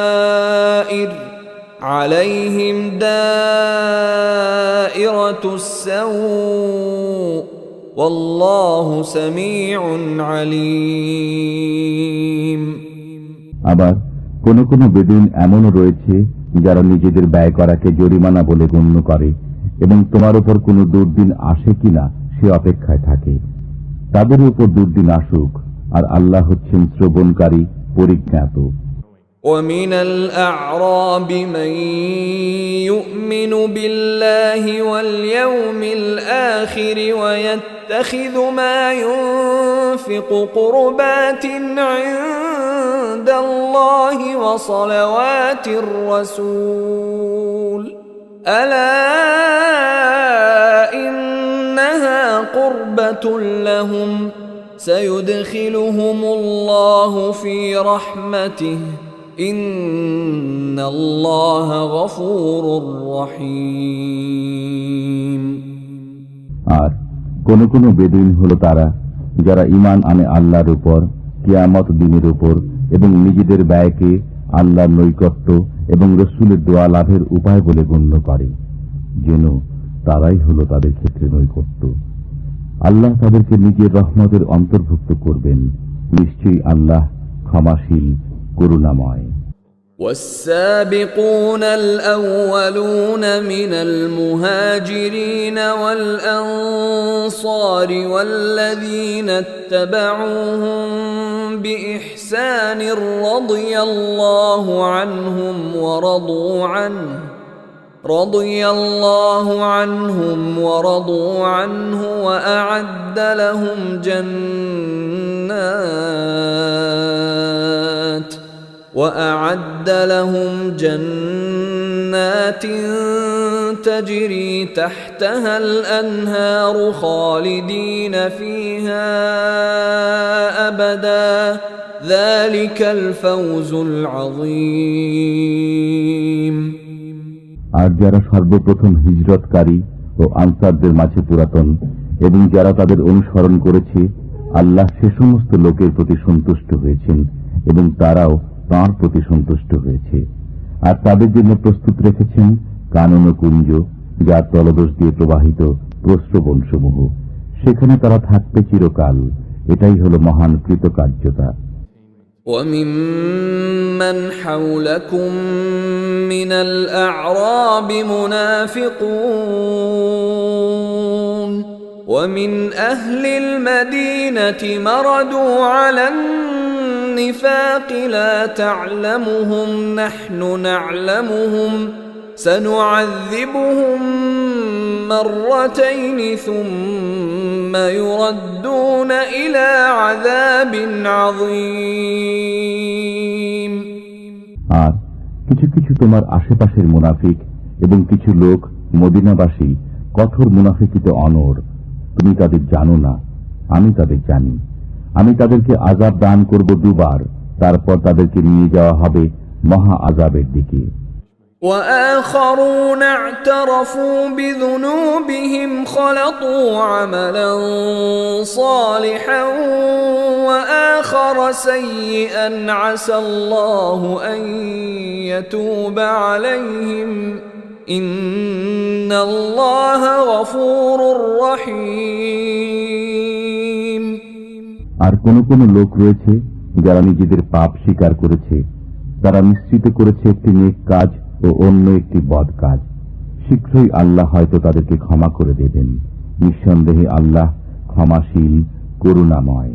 عليهم دائرة السوء والله سميع عليم আবার কোন কোন বেদুইন এমনও রয়েছে যারা নিজেদের ব্যয় করাকে জরিমানা বলে গণ্য করে এবং তোমার উপর কোন দুর্দিন আসে কিনা সে অপেক্ষায় থাকে। তাদের উপর দুর্দিন আসুক, আর আল্লাহ হচ্ছেন শ্রবণকারী, পরিজ্ঞাত। ومن الأعراب من يؤمن بالله واليوم الآخر ويتخذ ما ينفق قربات عند الله وصلوات الرسول ألا إنها قربة لهم سيدخلهم الله في رحمته إن الله غفور رحيم আর কোন কোন বেদুইন হলো তারা যারা ঈমান আনে আল্লাহর উপর, কিয়ামত দিনের উপর এবং নিজেদের ব্যয়কে আল্লাহর নৈকট্য এবং রাসূলের দোয়া লাভের উপায় বলে গণ্য করে, যেন তারাই হলো তাদের ক্ষেত্রে নৈকট্য। আল্লাহ তাদেরকে নিজের রহমতের অন্তর্ভুক্ত করবেন। নিশ্চয়ই আল্লাহ ক্ষমাশীল, করুণাময়। والسابقون الأولون من المهاجرين والأنصار والذين اتبعوهم بإحسان رضي الله عنهم ورضوا عنه رضي الله عنهم ورضوا عنه وأعد لهم جنات تجري تحتها الأنهار خالدين فيها أبدا ذلك الفوز العظيم। আর যারা সর্বপ্রথম হিজরতকারী ও আনসারদের মাঝে পুরাতন এবং যারা তাদের অনুসরণ করেছে, আল্লাহ সে সমস্ত লোকের প্রতি সন্তুষ্ট হয়েছেন এবং তারাও তাঁর প্রতি সন্তুষ্ট হয়েছে। আর তাদের জন্য প্রস্তুত রেখেছেন কানন ও কুঞ্জ, যার তলদেশ দিয়ে প্রবাহিত প্রস্রবণসমূহ। সেখানে তারা থাকবে চিরকাল। এটাই হল মহান কৃতকার্যতা। وَمِمَّنْ حَوْلَكُمْ مِنَ الْأَعْرَابِ مُنَافِقُونَ وَمِنْ أَهْلِ الْمَدِينَةِ مَرَدُوا عَلَى النِّفَاقِ لَا تَعْلَمُهُمْ نَحْنُ نَعْلَمُهُمْ سَنُعَذِّبُهُمْ مرتين ثم يردون إلى عذاب عظيم। আর কিছু কিছু তোমার আশেপাশের মুনাফিক এবং কিছু লোক মদিনাবাসী কঠোর মুনাফিকিতে অনড়। তুমি তাদের জানো না, আমি তাদের জানি। আমি তাদেরকে আযাব দান করব দুবার, তারপর তাদেরকে নিয়ে যাওয়া হবে মহা আযাবের দিকে। وآخرون اعترفوا بذنوبهم خلطوا عملا صالحا وآخر سيئا عسى الله أن يتوب عليهم إن الله غفور رحيم। আর কোন কোন লোক রয়েছে যারা নিজেদের পাপ স্বীকার করেছে, তারা মিশ্রিত করেছে একটি নেক কাজ ও অন্য একটি বদ কাজ। শীঘ্রই আল্লাহ হয়তো তাদেরকে ক্ষমা করে দেবেন। নিঃসন্দেহে আল্লাহ ক্ষমাশীল, করুণাময়।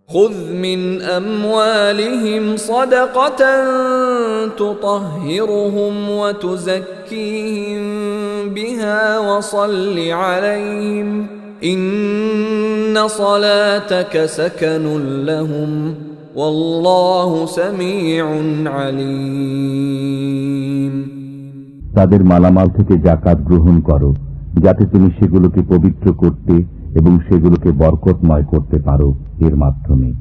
خذ من أموالهم صدقة تطهرهم وتزكيهم بها وصل عليهم إن صلاتك سكن لهم والله سميع عليم। তাদের মালামাল থেকে যাকাত গ্রহণ করো, যাতে তুমি সেগুলোকে পবিত্র করতে এবং সেগুলোকে বরকতময় করতে পারো এর মাধ্যমে।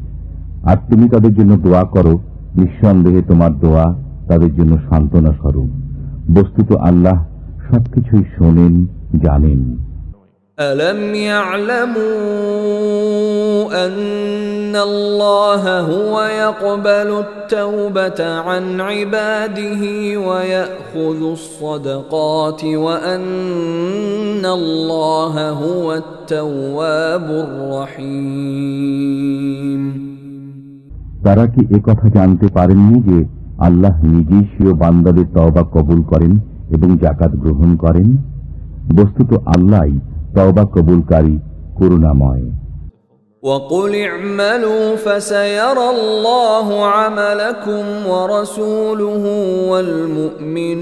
আর তুমি তাদের জন্য দোয়া করো, নিঃসন্দেহে তোমার দোয়া তাদের জন্য সান্ত্বনা স্বরূপ। বস্তুত আল্লাহ সবকিছুই শোনেন, জানেন। ألم يعلموا أن الله هو يقبل التوبة عن عباده ويأخذ الصدقات وأن الله هو التواب الرحيم। তারা কি একথা জানতে পারেননি যে আল্লাহ নিজেই স্বীয় বান্দাদের তওবা কবুল করেন এবং যাকাত গ্রহণ করেন? বস্তুত আল্লাহই তওবা কবুলকারী, করুণাময়। وَقُلِ اعْمَلُوا فَسَيَرَى اللَّهُ عَمَلَكُمْ وَرَسُولُهُ وَالْمُؤْمِنُونَ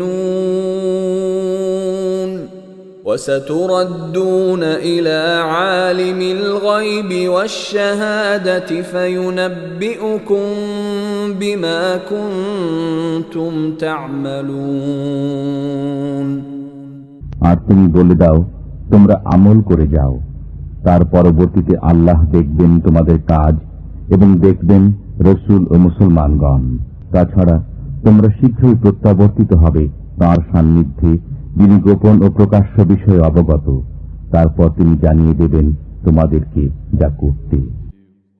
وَسَتُرَدُّونَ إِلَى عَالِمِ الْغَيْبِ وَالشَّهَادَةِ فَيُنَبِّئُكُم بِمَا كُنتُمْ تَعْمَلُونَ। আর তুমি বলে দাও, তোমরা আমল করে যাও, তার পরবর্তীতে আল্লাহ দেখবেন তোমাদের কাজ এবং দেখবেন রসুল ও মুসলমানগণ। তাছাড়া তোমরা শীঘ্রই প্রত্যাবর্তিত হবে তাঁর সান্নিধ্যে, যিনি গোপন ও প্রকাশ্য বিষয়ে অবগত। তারপর তিনি জানিয়ে দেবেন তোমাদেরকে যা করতে।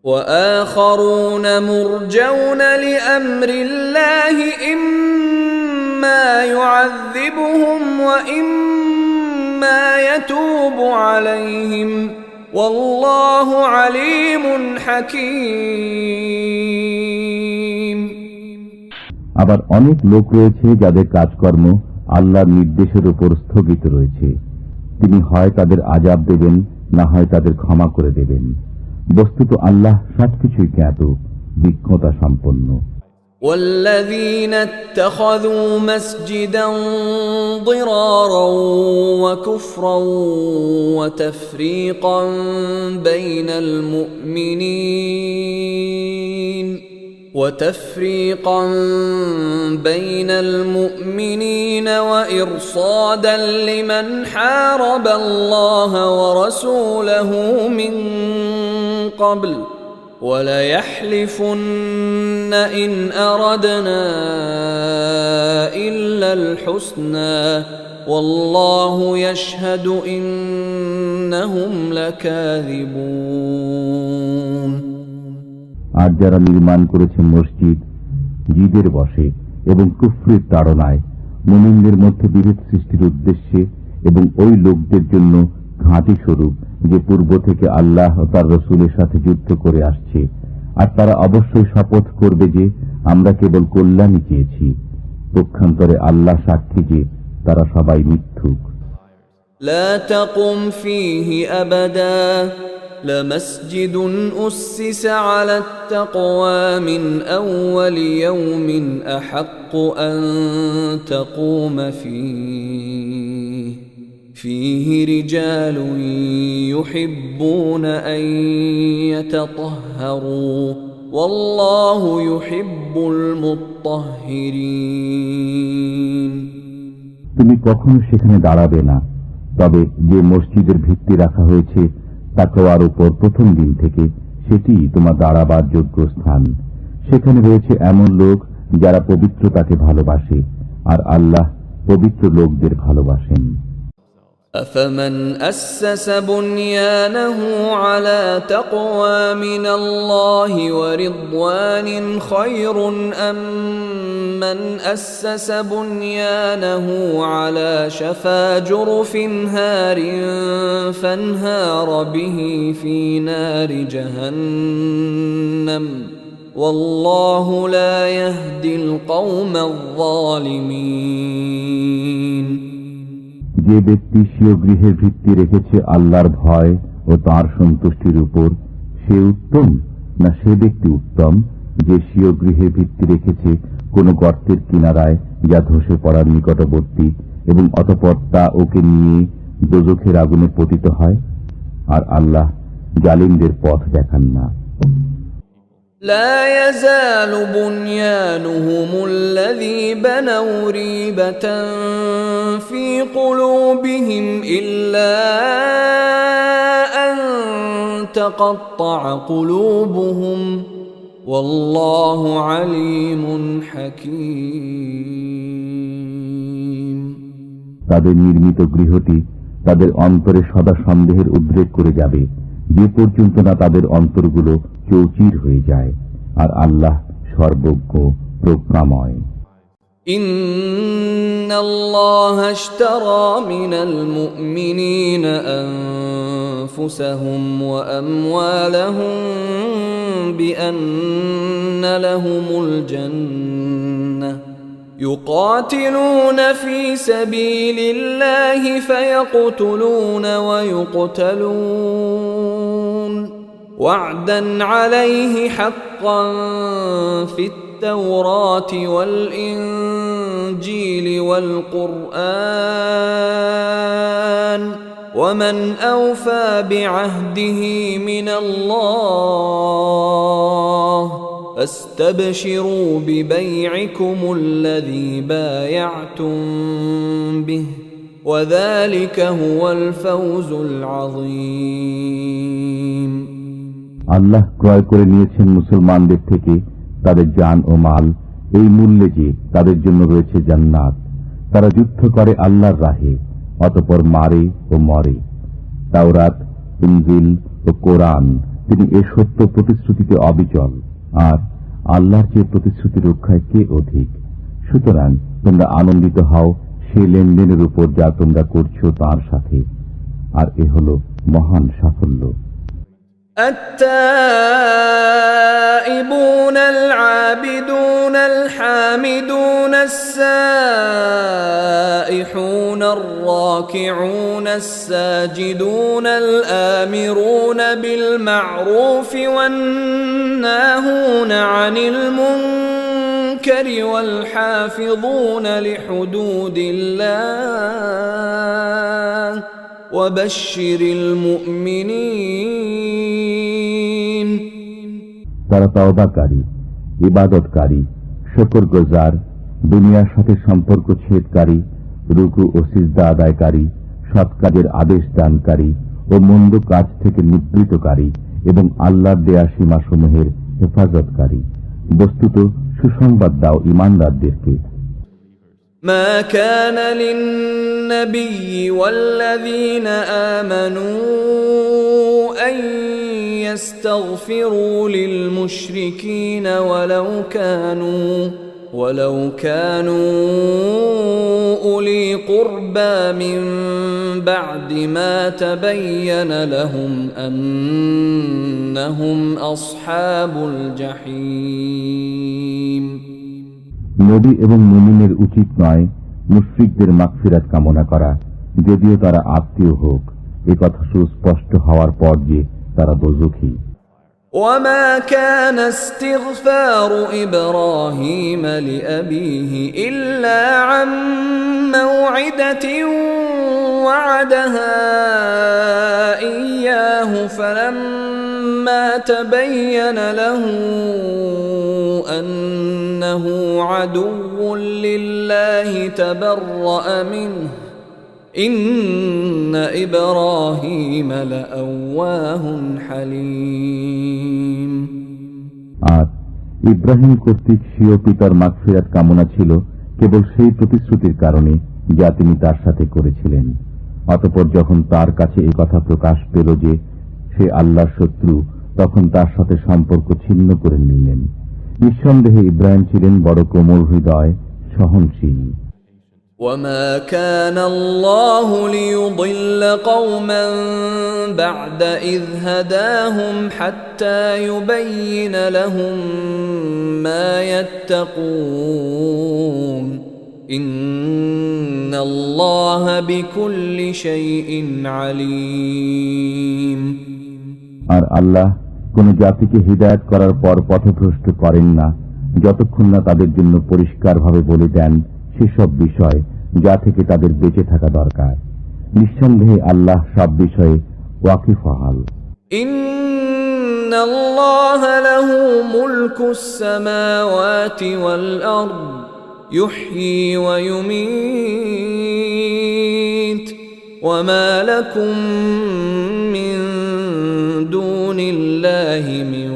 وآخرون مرجون لأمر الله إما يعذبهم وإما يتوب عليهم والله عليم حكيم। আবার অনেক লোক রয়েছে যাদের কাজকর্ম আল্লাহর নির্দেশের উপর স্থগিত রয়েছে। তিনি হয় তাদের আযাব দেবেন, না হয় তাদের ক্ষমা করে দেবেন। বস্তুত আল্লাহ সবকিছুই জ্ঞাত, বিজ্ঞতা সম্পন্ন। والذين اتخذوا مسجدا ضرارا وكفرا وتفريقا بين المؤمنين وإرصادا لمن حارب الله ورسوله من قبل وليحلفن إن أردنا إلا الحسنى والله يشهد إنهم لكاذبون আর যারা নির্মাণ করেছে মসজিদ জিদের বশে এবং কুফরের তাড়নায় মুমিনদের মধ্যে বিভেদ সৃষ্টির উদ্দেশ্যে এবং ওই লোকদের জন্য ঘাঁটি স্বরূপ যে পূর্ব থেকে আল্লাহ ও তার রসুলের সাথে যুদ্ধ করে আসছে, আর তারা অবশ্যই শপথ করবে যে আমরা কেবল কল্যাণই চেয়েছি। পক্ষান্তরে আল্লাহ সাক্ষী যে তারা সবাই মিথ্যুক। لا تقم فيه أبدا لمسجد أسس على التقوى من أول يوم أحق أن تقوم فيه رجال يحبون أن يتطهروا والله يحب المطهرين তুমি কখনো সেখানে দাঁড়াবে না, তবে যে মসজিদের ভিত্তি রাখা হয়েছে তাকওয়ার উপর প্রথম দিন থেকে, সেটি তোমার দাঁড়াবার যোগ্য স্থান। সেখানে রয়েছে এমন লোক যারা পবিত্রতাকে ভালোবাসে, আর আল্লাহ পবিত্র লোকদের ভালোবাসেন। أفمن أسس بنيانه على تقوى من الله ورضوان خير أم من أسس بنيانه على شفا جرف هار فانهار به في نار جهنم والله لا يهدي القوم الظالمين যে ব্যক্তি স্বীয় গৃহের ভিত্তি রেখেছে আল্লাহর ভয় ও তাঁর সন্তুষ্টির উপর, সে উত্তম না সে ব্যক্তি উত্তম যে স্বীয় গৃহের ভিত্তি রেখেছে কোন গর্তের কিনারায় যা ধসে পড়ার নিকটবর্তী এবং অতঃপর তা ওকে নিয়ে দোজখের আগুনে পতিত হয়? আর আল্লাহ জালিমদের পথ দেখান না। لا يزال بنيانهم الذي بنوا ريبة في قلوبهم إلا أن تقطع قلوبهم والله عليم حكيم তাদের নির্মিত গৃহটি তাদের অন্তরে সদা সন্দেহের উদ্রেক করে যাবে, যে পর্যন্ত না তাদের অন্তরগুলো চৌচির হয়ে যায়, আর আল্লাহ সর্বজ্ঞ প্রজ্ঞাময়। ইন্নাল্লাহ আশতারা মিনাল মুমিনিনা আনফুসাহুম ওয়া আমওয়ালাহুম বিআন্না লাহুমুল জান্নাহ يقاتلون في سبيل الله فيقتلون ويقتلون وعدا عليه حقا في التوراة والإنجيل والقرآن ومن أوفى بعهده من الله فاستبشروا ببيعكم الذي بايعتم به وذلك هو الفوز العظيم আল্লাহ ক্রয় করে নিয়েছেন মুসলমানদের থেকে তাদের জান ও মাল এই মূল্যে যে তাদের জন্য রয়েছে জান্নাত। তারা যুদ্ধ করে আল্লাহর রাহে, অতঃপর মারে ও মরে। তাওরাত, ইনজিল ও কোরআন তিনি এ সত্য প্রতিশ্রুতিতে অবিচল, আর আল্লাহর যে প্রতিশ্রুতি রক্ষায় কে অধিক। সুতরাং তোমরা আনন্দিত হও সে লেনদেনের উপর যা তোমরা করছো তার সাথে, আর এ হল মহান সাফল্য। التائبون العابدون الحامدون السائحون الراكعون الساجدون الآمرون بالمعروف والناهون عن المنكر المنكر والحافظون لحدود الله وبشر المؤمنين তারা তওবাকারী, ইবাদতকারী, শুকরগুজার, দুনিয়ার সাথে সম্পর্ক ছেদকারী, রুকু ও সিজদা আদায়কারী, সৎ কাজের আদেশ দানকারী ও মন্দ কাজ থেকে নিবৃতকারী এবং আল্লাহর দেয়া সীমাসমূহের হেফাজতকারী। বস্তুত সুসংবাদ দাও ঈমানদারদেরকে। ما كان للنبي والذين آمنوا أن يستغفروا للمشركين ولو كانوا أولي قربى من بعد ما تبين لهم أنهم أصحاب الجحيم নবী এবং মুমিনের উচিত নয় মুশরিকদের মাগফিরাত কামনা করা, যদিও তারা আত্মীয় হোক, এ কথা সুস্পষ্ট হওয়ার পর যে তারা দোজখী। وما كان استغفار إبراهيم لأبيه إلا عن موعدة وعدها إياه فلما تبين له أنه عدو لله تبرأ منه إن إبراهيم لأواه حليم আর ইব্রাহিম কর্তৃক স্বীয় পিতার মাগফিরাত কামনা ছিল কেবল সেই প্রতিশ্রুতির কারণে যা তিনি তার সাথে করেছিলেন। অতঃপর যখন তার কাছে এই কথা প্রকাশ পেল যে সে আল্লাহর শত্রু, তখন তার সাথে সম্পর্ক ছিন্ন করে নিলেন। নিঃসন্দেহে ইব্রাহিম ছিলেন বড় কোমল হৃদয়, সহনশীল। وما كان الله ليضل قوما بعد إذ هداهم حتى يبين لهم ما يتقون إن الله بكل شيء عليم আর আল্লাহ কোন জাতিকে হিদায়াত করার পর পথভ্রষ্ট করেন না যতক্ষণ না তাদের জন্য পরিষ্কারভাবে বলে দেন সেসব বিষয় যা থেকে তাদের বেঁচে থাকা দরকার। নিঃসন্দেহে আল্লাহ সব বিষয়ে ওয়াকিফহাল। ইন্নাল্লাহা লাহু মুলকুস সামাওয়াতি ওয়াল আরদ ইউহয়ী ওয়া ইউমীত ওয়া মা লাকুম মিন দুনিল্লাহি মিন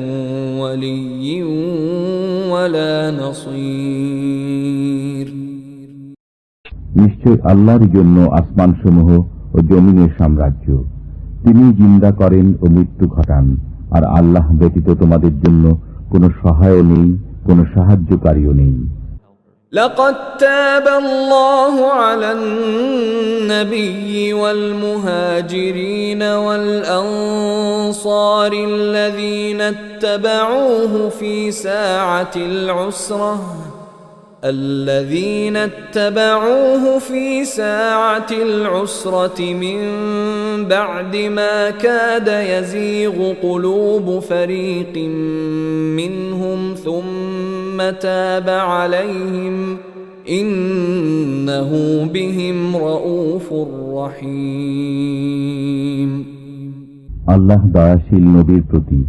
ওয়ালিয়্যিন ওয়ালা নাসীর। নিশ্চয় আল্লাহর জন্য আসমানসমূহ ও জমিনের সাম্রাজ্য। তিনি জিন্দা করেন ও মৃত্যু ঘটান, আর আল্লাহ ব্যতীত তোমাদের জন্য কোনো সহায় নেই, কোনো সাহায্যকারীও নেই। لقد تاب الله على النبي والمهاجرين والأنصار الذين اتبعوه في ساعة العسرة من بعد ما كاد يزيغ قلوب فريق منهم ثم تاب عليهم إنه بهم رؤوف رحيم আল্লাহ দয়াশীল নবীর প্রতি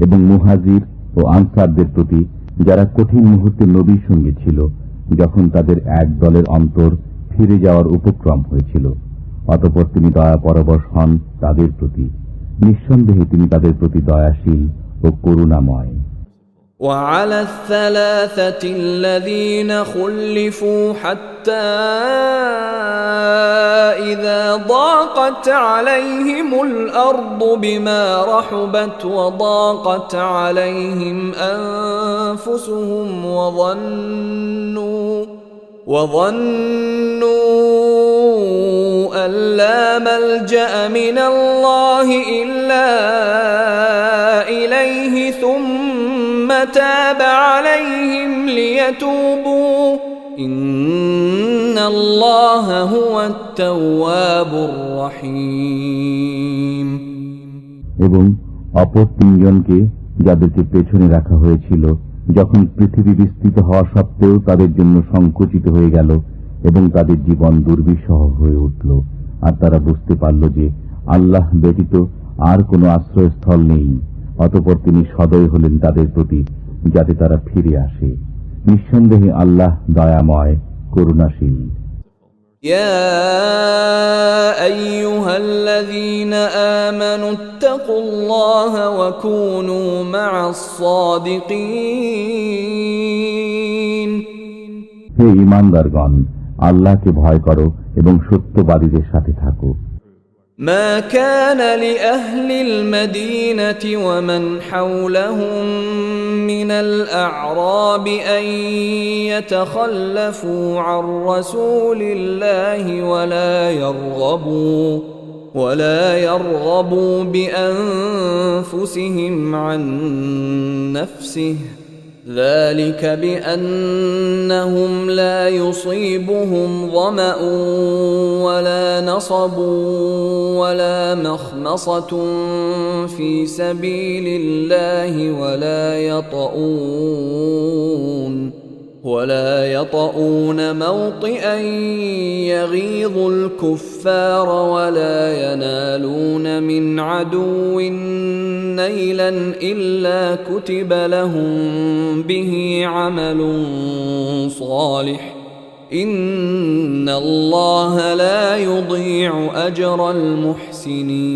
এবং মুহাজির ও আনসারদের প্রতি যারা কঠিন মুহূর্তে নবীর সঙ্গে ছিল, যখন তাদের এক দলের অন্তর ফিরে যাওয়ার উপক্রম হয়েছিল, অতঃপর তিনি দয়া পরবশ হন তাদের প্রতি। নিঃসন্দেহে তিনি তাদের প্রতি দয়াশীল ও করুণাময়। وعلى الثلاثة الذين خلفوا حتى إذا ضاقت عليهم الأرض بما رحبت وضاقت عليهم أنفسهم وظنوا أن لا ملجأ من الله إلا إليه ثم تاب عليهم ليتوبوا إن الله هو التواب الرحيم এবং অপর তিনজনকে যাদেরকে পেছনে রাখা হয়েছিল যখন পৃথিবী বিস্তৃত হওয়া সত্ত্বেও তাদের জন্য সংকুচিত হয়ে গেল এবং তাদের জীবন দুর্বিষহ হয়ে উঠল, আর তারা বুঝতে পারল যে আল্লাহ ব্যতীত আর কোনো আশ্রয়স্থল নেই, অতঃপর তিনি সদয় হলেন তাদের প্রতি যাতে তারা ফিরে আসে। নিঃসন্দেহে আল্লাহ দয়াময়, করুণাশীল। يا أيها الذين آمنوا اتقوا الله وكونوا مع الصادقين। হে ঈমানদারগণ, আল্লাহকে ভয় করো এবং সত্যবাদীদের সাথে থাকো। ما كان لأهل المدينة ومن حولهم من الأعراب أن يتخلفوا عن رسول الله ولا يرغبوا بأنفسهم عن نفسه، ذلك بأنهم لا يصيبهم ظمأ ولا نصب ولا مخمصة في سبيل الله ولا يطؤون موطئا يغيظ الكفار ولا ينالون من عدو نيلا إلا كتب لهم به عمل صالح إن الله لا يضيع أجر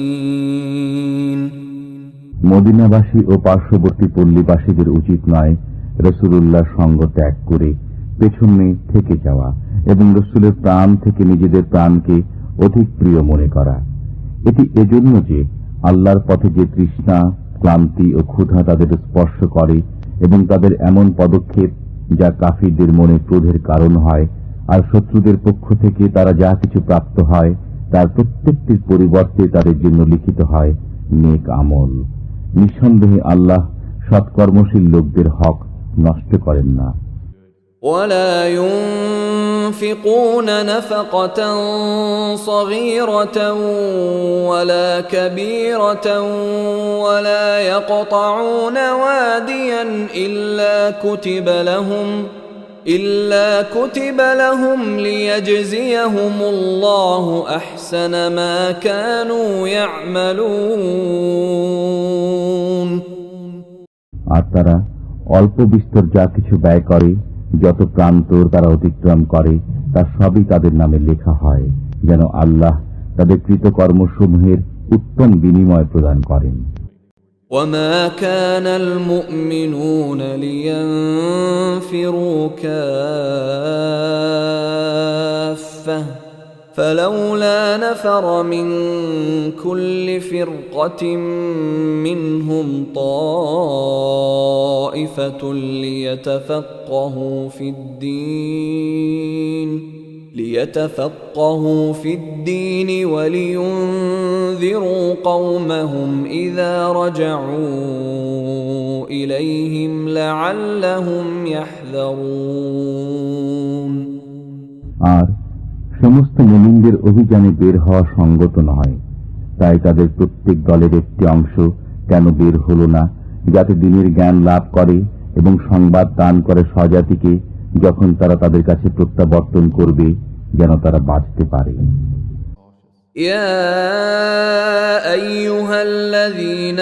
المحسنين। মদিনাবাসী ও পার্শ্ববর্তী পল্লীবাসীদের উচিত নয় রাসূলুল্লাহ সঙ্গ ত্যাগ করে পেছনে থেকে যাওয়া এবং রাসূলের প্রাণ থেকে নিজেদের প্রাণকে অধিক প্রিয় মনে করা। এটি এজন্য যে আল্লাহর পথে যে তৃষ্ণা, ক্লান্তি ও ক্ষুধা তাদের স্পর্শ করে এবং তাদের এমন পদক্ষেপ যা কাফিরদের মনে ক্রোধের কারণ হয়, আর শত্রুদের পক্ষ থেকে তারা যা কিছু প্রাপ্ত হয় তার প্রত্যেকটির পরিবর্তে তাদের জন্য লিখিত হয় নেক আমল। নিঃসন্দেহে আল্লাহ সৎকর্মশীল লোকদের হক নষ্ট করেন না। ولا ينفقون نفقة صغيرة ولا كبيرة ولا يقطعون واديا إلا كتب لهم ليجزيهم الله أحسن ما كانوا يعملون। আর তারা অল্প বিস্তর যা কিছু ব্যয় করে, যত প্রান্তর তারা অতিক্রম করে, তা সবই তাদের নামে লেখা হয়, যেন আল্লাহ তাদের কৃতকর্মসমূহের উত্তম বিনিময় প্রদান করেন। وما كان المؤمنون لينفروا كافة فلولا نفر من كل فرقة منهم طائفة ليتفقهوا في الدين ولينذروا قومهم إذا رجعوا إليهم لعلهم يحذرون। আর সমস্ত মুমিনদের অভিযানে বের হওয়া সঙ্গত নয়, তাই তাদের প্রত্যেক দলের একটি অংশ কেন বের হল না, যাতে দিনের জ্ঞান লাভ করে এবং সংবাদ দান করে স্বজাতিকে যখন তারা তাদের কাছে প্রত্যাবর্তন করবে, যেন তারা বাঁচতে পারে। يا أيها الذين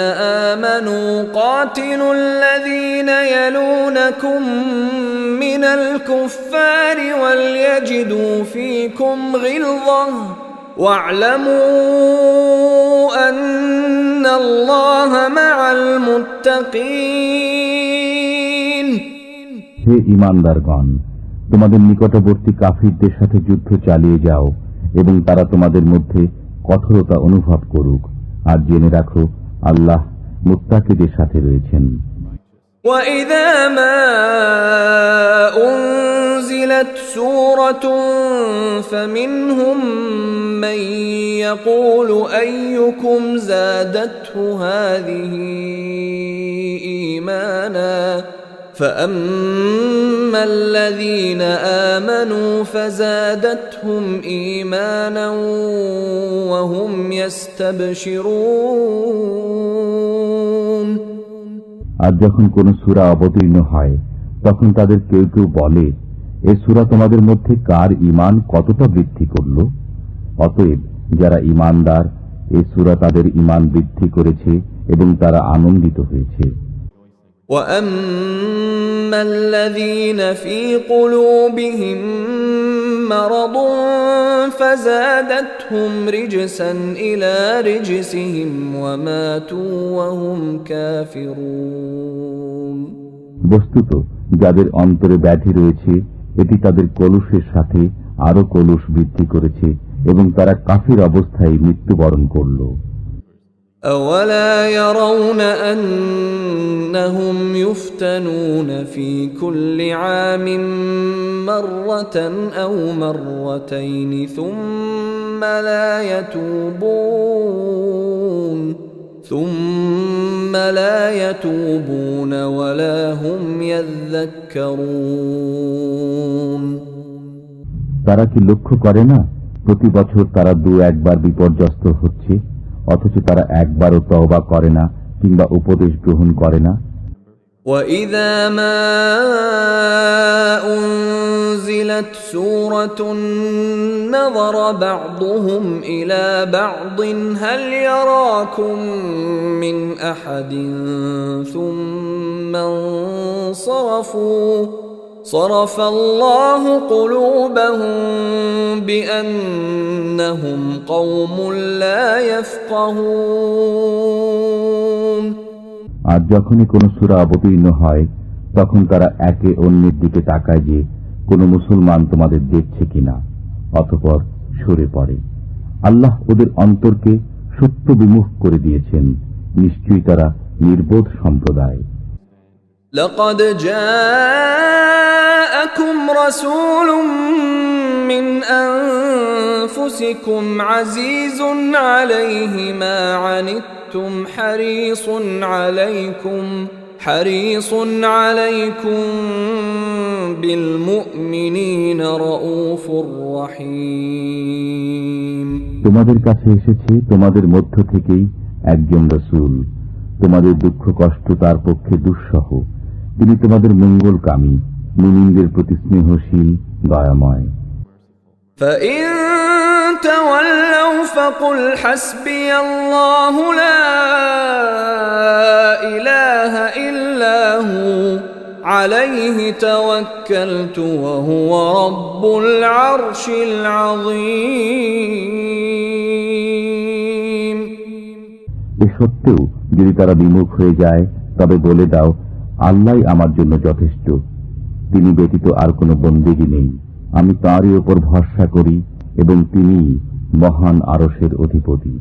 آمنوا قاتلوا الذين يلونكم من الكفار وليجدوا فيكم غلظة واعلموا أن الله مع المتقين। হে ঈমানদারগণ, তোমাদের নিকটবর্তী কাফিরদের সাথে যুদ্ধ চালিয়ে যাও এবং তারা তোমাদের মধ্যে কঠোরতা অনুভব করুক, আর জেনে রাখো আল্লাহ মুত্তাকিদের সাথে রয়েছেন। وَإِذَا مَا أُنْزِلَتْ سُورَةٌ فَمِنْهُمْ مَنْ يَقُولُ أَيُّكُمْ زَادَتْهُ هَذِهِ إِيمَانًا فَأَمَّا الَّذِينَ آمَنُوا فَزَادَتْهُمْ إِيمَانًا وَهُمْ يَسْتَبْشِرُونَ। আর যখন কোন সূরা অবতীর্ণ হয় তখন তাদের কেউ কেউ বলে, এ সূরা তোমাদের মধ্যে কার ঈমান কতটা বৃদ্ধি করল? অতএব যারা ঈমানদার, এ সূরা তাদের ঈমান বৃদ্ধি করেছে এবং তারা আনন্দিত হয়েছে। وَأَمَّا الَّذِينَ فِي قُلُوبِهِم مَّرَضٌ فَزَادَتْهُمْ رِجْسًا إِلَى رِجْسِهِمْ وَمَاتُوا وَهُمْ كَافِرُونَ। বস্তুত যাদের অন্তরে ব্যাধি রয়েছে এটি তাদের কলুষের সাথে আরো কলুষ বৃদ্ধি করেছে এবং তারা কাফির অবস্থায় মৃত্যুবরণ করল। أَوَلَا يَرَوْنَ أَنَّهُمْ يُفْتَنُونَ فِي كُلِّ عَامٍ مَّرَّةً أَوْ مَرَّتَيْنِ ثُمَّ لَا يَتُوبُونَ وَلَا هُمْ يَذَّكَّرُونَ। তারা কি লক্ষ্য করে না প্রতি বছর তারা 2-1 বার বিপর্যস্ত হচ্ছে, অথচ তারা একবারও তওবা করে না কিংবা উপদেশ গ্রহণ করে না। وَإِذَا مَا أُنزِلَتْ سُورَةٌ نَظَرَ بَعْضُهُمْ إِلَى بَعْضٍ هَلْ يَرَاكُم مِّنْ أَحَدٍ ثُمَّ انصَرَفُوا صَرَفَ اللَّهُ قُلُوبَهُم بِأَنَّهُمْ قَوْمٌ لَّا يَفْقَهُونَ। আর যখনই কোন সূরা অবতীর্ণ হয় তখন তারা একে অন্যের দিকে তাকায় যে কোন মুসলমান তোমাদের দেখছে কিনা, অতঃপর সরে পড়ে। আল্লাহ ওদের অন্তরকে সত্য বিমুখ করে দিয়েছেন, নিশ্চয়ই তারা নির্বোধ সম্প্রদায়। لقد جاءكم رسول من أنفسكم عزيز عليه ما عنتم حريص عليكم بالمؤمنين رؤوف رحيم। তোমাদের কাছে এসেছে তোমাদের মধ্য থেকেই একজন রাসূল, তোমাদের দুঃখ কষ্ট তার পক্ষে দুঃসহ, তিনি তোমাদের মঙ্গলকামী, মুমিনদের প্রতি স্নেহশীল, দয়াময়। فَإِن تَوَلَّوْا فَقُلْ حَسْبِيَ اللَّهُ لَا إِلَٰهَ إِلَّا هُوَ عَلَيْهِ تَوَكَّلْتُ وَهُوَ رَبُّ الْعَرْشِ الْعَظِيمِ। এ সত্ত্বেও যদি তারা বিমুখ হয়ে যায় তবে বলে দাও, আল্লাহই আমার জন্য যথেষ্ট, তিনি ব্যতীত আর কোনো বন্দেগী নেই, আমি তাঁরই উপর ভরসা করি এবং তিনিই মহান আরশের অধিপতি।